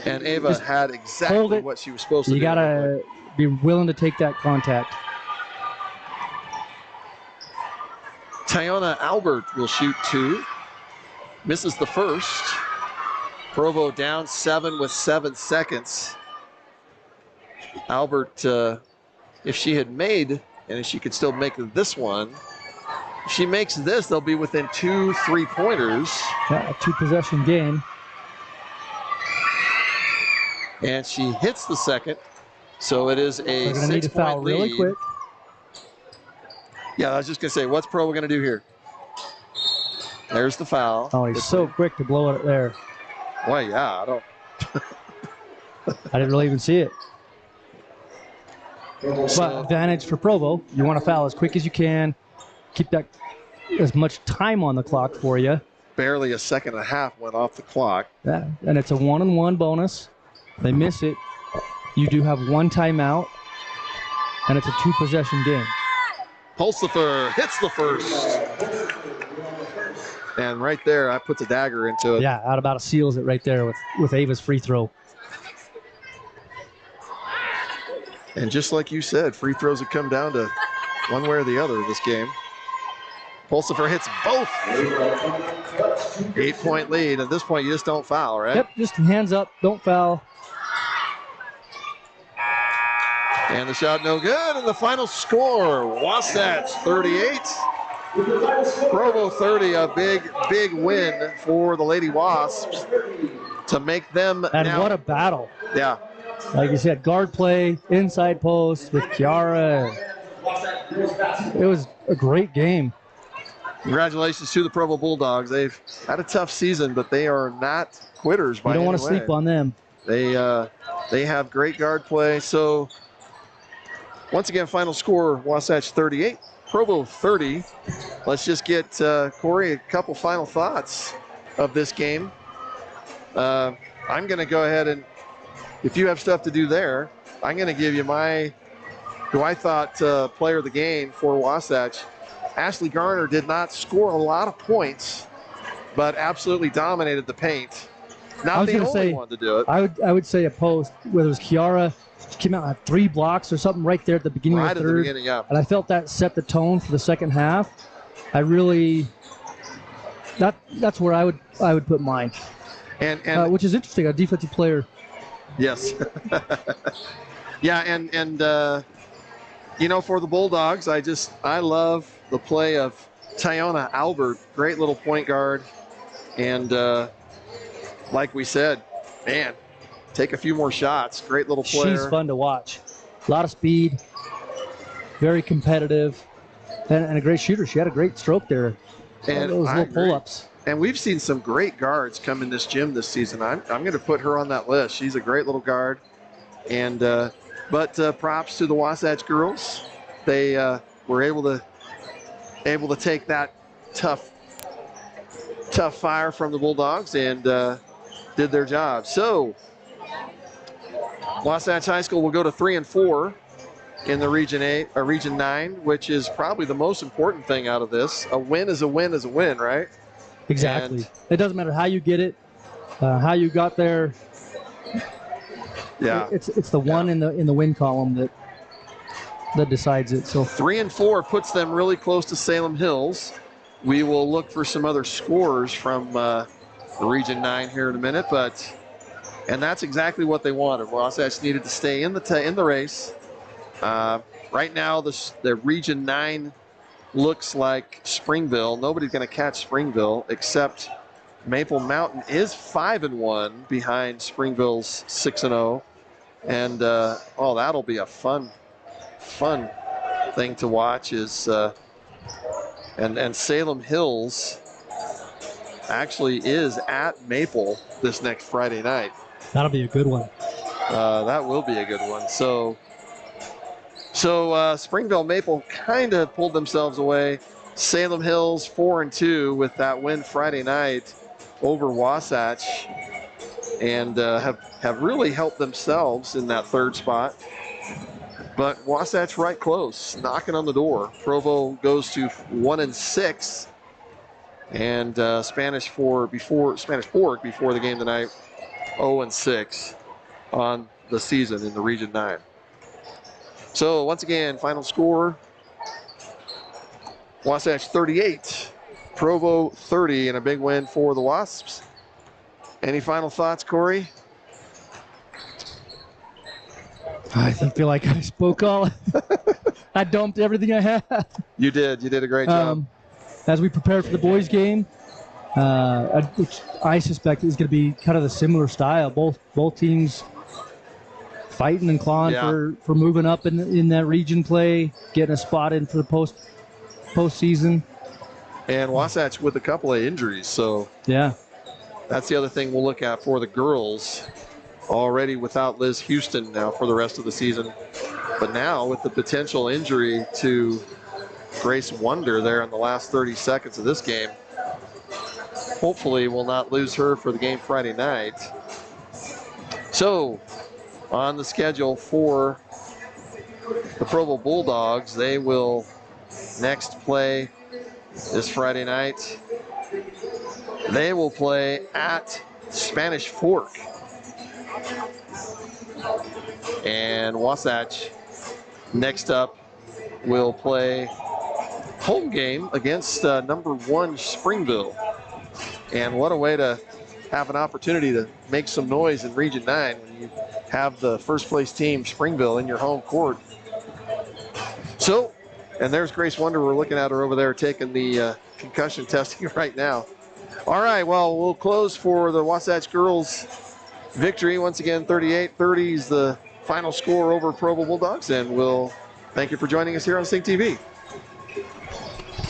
And Ava just had exactly what she was supposed to do. You got to be willing to take that contact. Tiona Albert will shoot 2. Misses the first. Provo down 7 with 7 seconds. Albert, if she had made And if she could still make this one, if she makes this, they'll be within 2 3-pointers. Yeah, a 2-possession game. And she hits the second. So it is a They're going to need a 6-point foul lead. really quick. Yeah, I was just going to say, what's Provo going to do here? There's the foul. Oh, he's so quick to blow it there. Well, yeah, I don't. I didn't really even see it. But advantage for Provo. You want to foul as quick as you can. Keep that as much time on the clock for you. Barely a second and a half went off the clock. Yeah, and it's a 1-on-1 bonus. They miss it. You do have 1 timeout, and it's a 2-possession game. Pulsifer hits the first. And right there, I put the dagger into it. Yeah, out about seals it right there with Ava's free throw. And just like you said, free throws have come down to one way or the other this game. Pulsifer hits both. 8-point lead. At this point, you just don't foul, right? Yep, just hands up, don't foul. And the shot no good. And the final score, Wasatch 38. Provo 30, a big win for the Lady Wasps to make them And now, what a battle. Yeah. Like you said, guard play, inside post with Kiara. It was a great game. Congratulations to the Provo Bulldogs. They've had a tough season, but they are not quitters by You don't any want to way. sleep on them. They have great guard play. So once again, final score, Wasatch 38, Provo 30. Let's just get Corey a couple final thoughts of this game. I'm going to go ahead and, if you have stuff to do there, I'm going to give you who I thought player of the game for Wasatch. Ashley Garner did not score a lot of points, but absolutely dominated the paint. Not the only one to do it. I would say a post, whether it was Kiara, she came out and had 3 blocks or something right there at the beginning of the third. Right at the beginning, yeah. And I felt that set the tone for the second half. I really, that's where I would put mine. And which is interesting, a defensive player. Yes. Yeah, and for the Bulldogs, I love the play of Tyona Albert, great little point guard. And like we said, man, take a few more shots. Great little player. She's fun to watch. A lot of speed, very competitive, and a great shooter. She had a great stroke there. And those little pull-ups. And we've seen some great guards come in this gym this season. I'm going to put her on that list. She's a great little guard. And but props to the Wasatch girls. They were able to take that tough fire from the Bulldogs and did their job. So Wasatch High School will go to 3-4 in the Region 9, which is probably the most important thing out of this. A win is a win is a win, right? Exactly. And it doesn't matter how you get it, how you got there. Yeah. It's the one in the win column that decides it. So 3-4 puts them really close to Salem Hills. We will look for some other scores from the Region 9 here in a minute, and that's exactly what they wanted. Wasatch needed to stay in the race. Right now, the Region 9 looks like Springville. Nobody's going to catch Springville except Maple Mountain is 5-1 behind Springville's 6-0, and that'll be a fun thing to watch. And Salem Hills actually is at Maple this next Friday night. That'll be a good one. That will be a good one. So Springville Maple kind of pulled themselves away. Salem Hills 4-2 with that win Friday night over Wasatch, and have really helped themselves in that third spot. But Wasatch right close, knocking on the door. Provo goes to 1-6, and Spanish Fork before the game tonight, 0-6 on the season in the Region 9. So once again, final score, Wasatch 38, Provo 30, and a big win for the Wasps. Any final thoughts, Corey? I feel like I spoke all. I dumped everything I had. You did. You did a great job. As we prepare for the boys' game, which I suspect is going to be kind of the similar style. Both teams fighting and clawing for moving up in that region play, getting a spot in for the postseason. And Wasatch with a couple of injuries, so yeah, that's the other thing we'll look at for the girls. Already without Liz Houston now for the rest of the season, but now with the potential injury to Grace Wonder there in the last 30 seconds of this game, hopefully we'll not lose her for the game Friday night. So on the schedule for the Provo Bulldogs, they will next play this Friday night. They will play at Spanish Fork. And Wasatch next up will play home game against number 1 Springville. And what a way to have an opportunity to make some noise in Region 9 when you have the first place team, Springville, in your home court. So, and there's Grace Wonder. We're looking at her over there taking the concussion testing right now. All right, well, we'll close for the Wasatch girls victory. Once again, 38-30 is the final score over Provo Bulldogs, and we'll thank you for joining us here on Stingtv.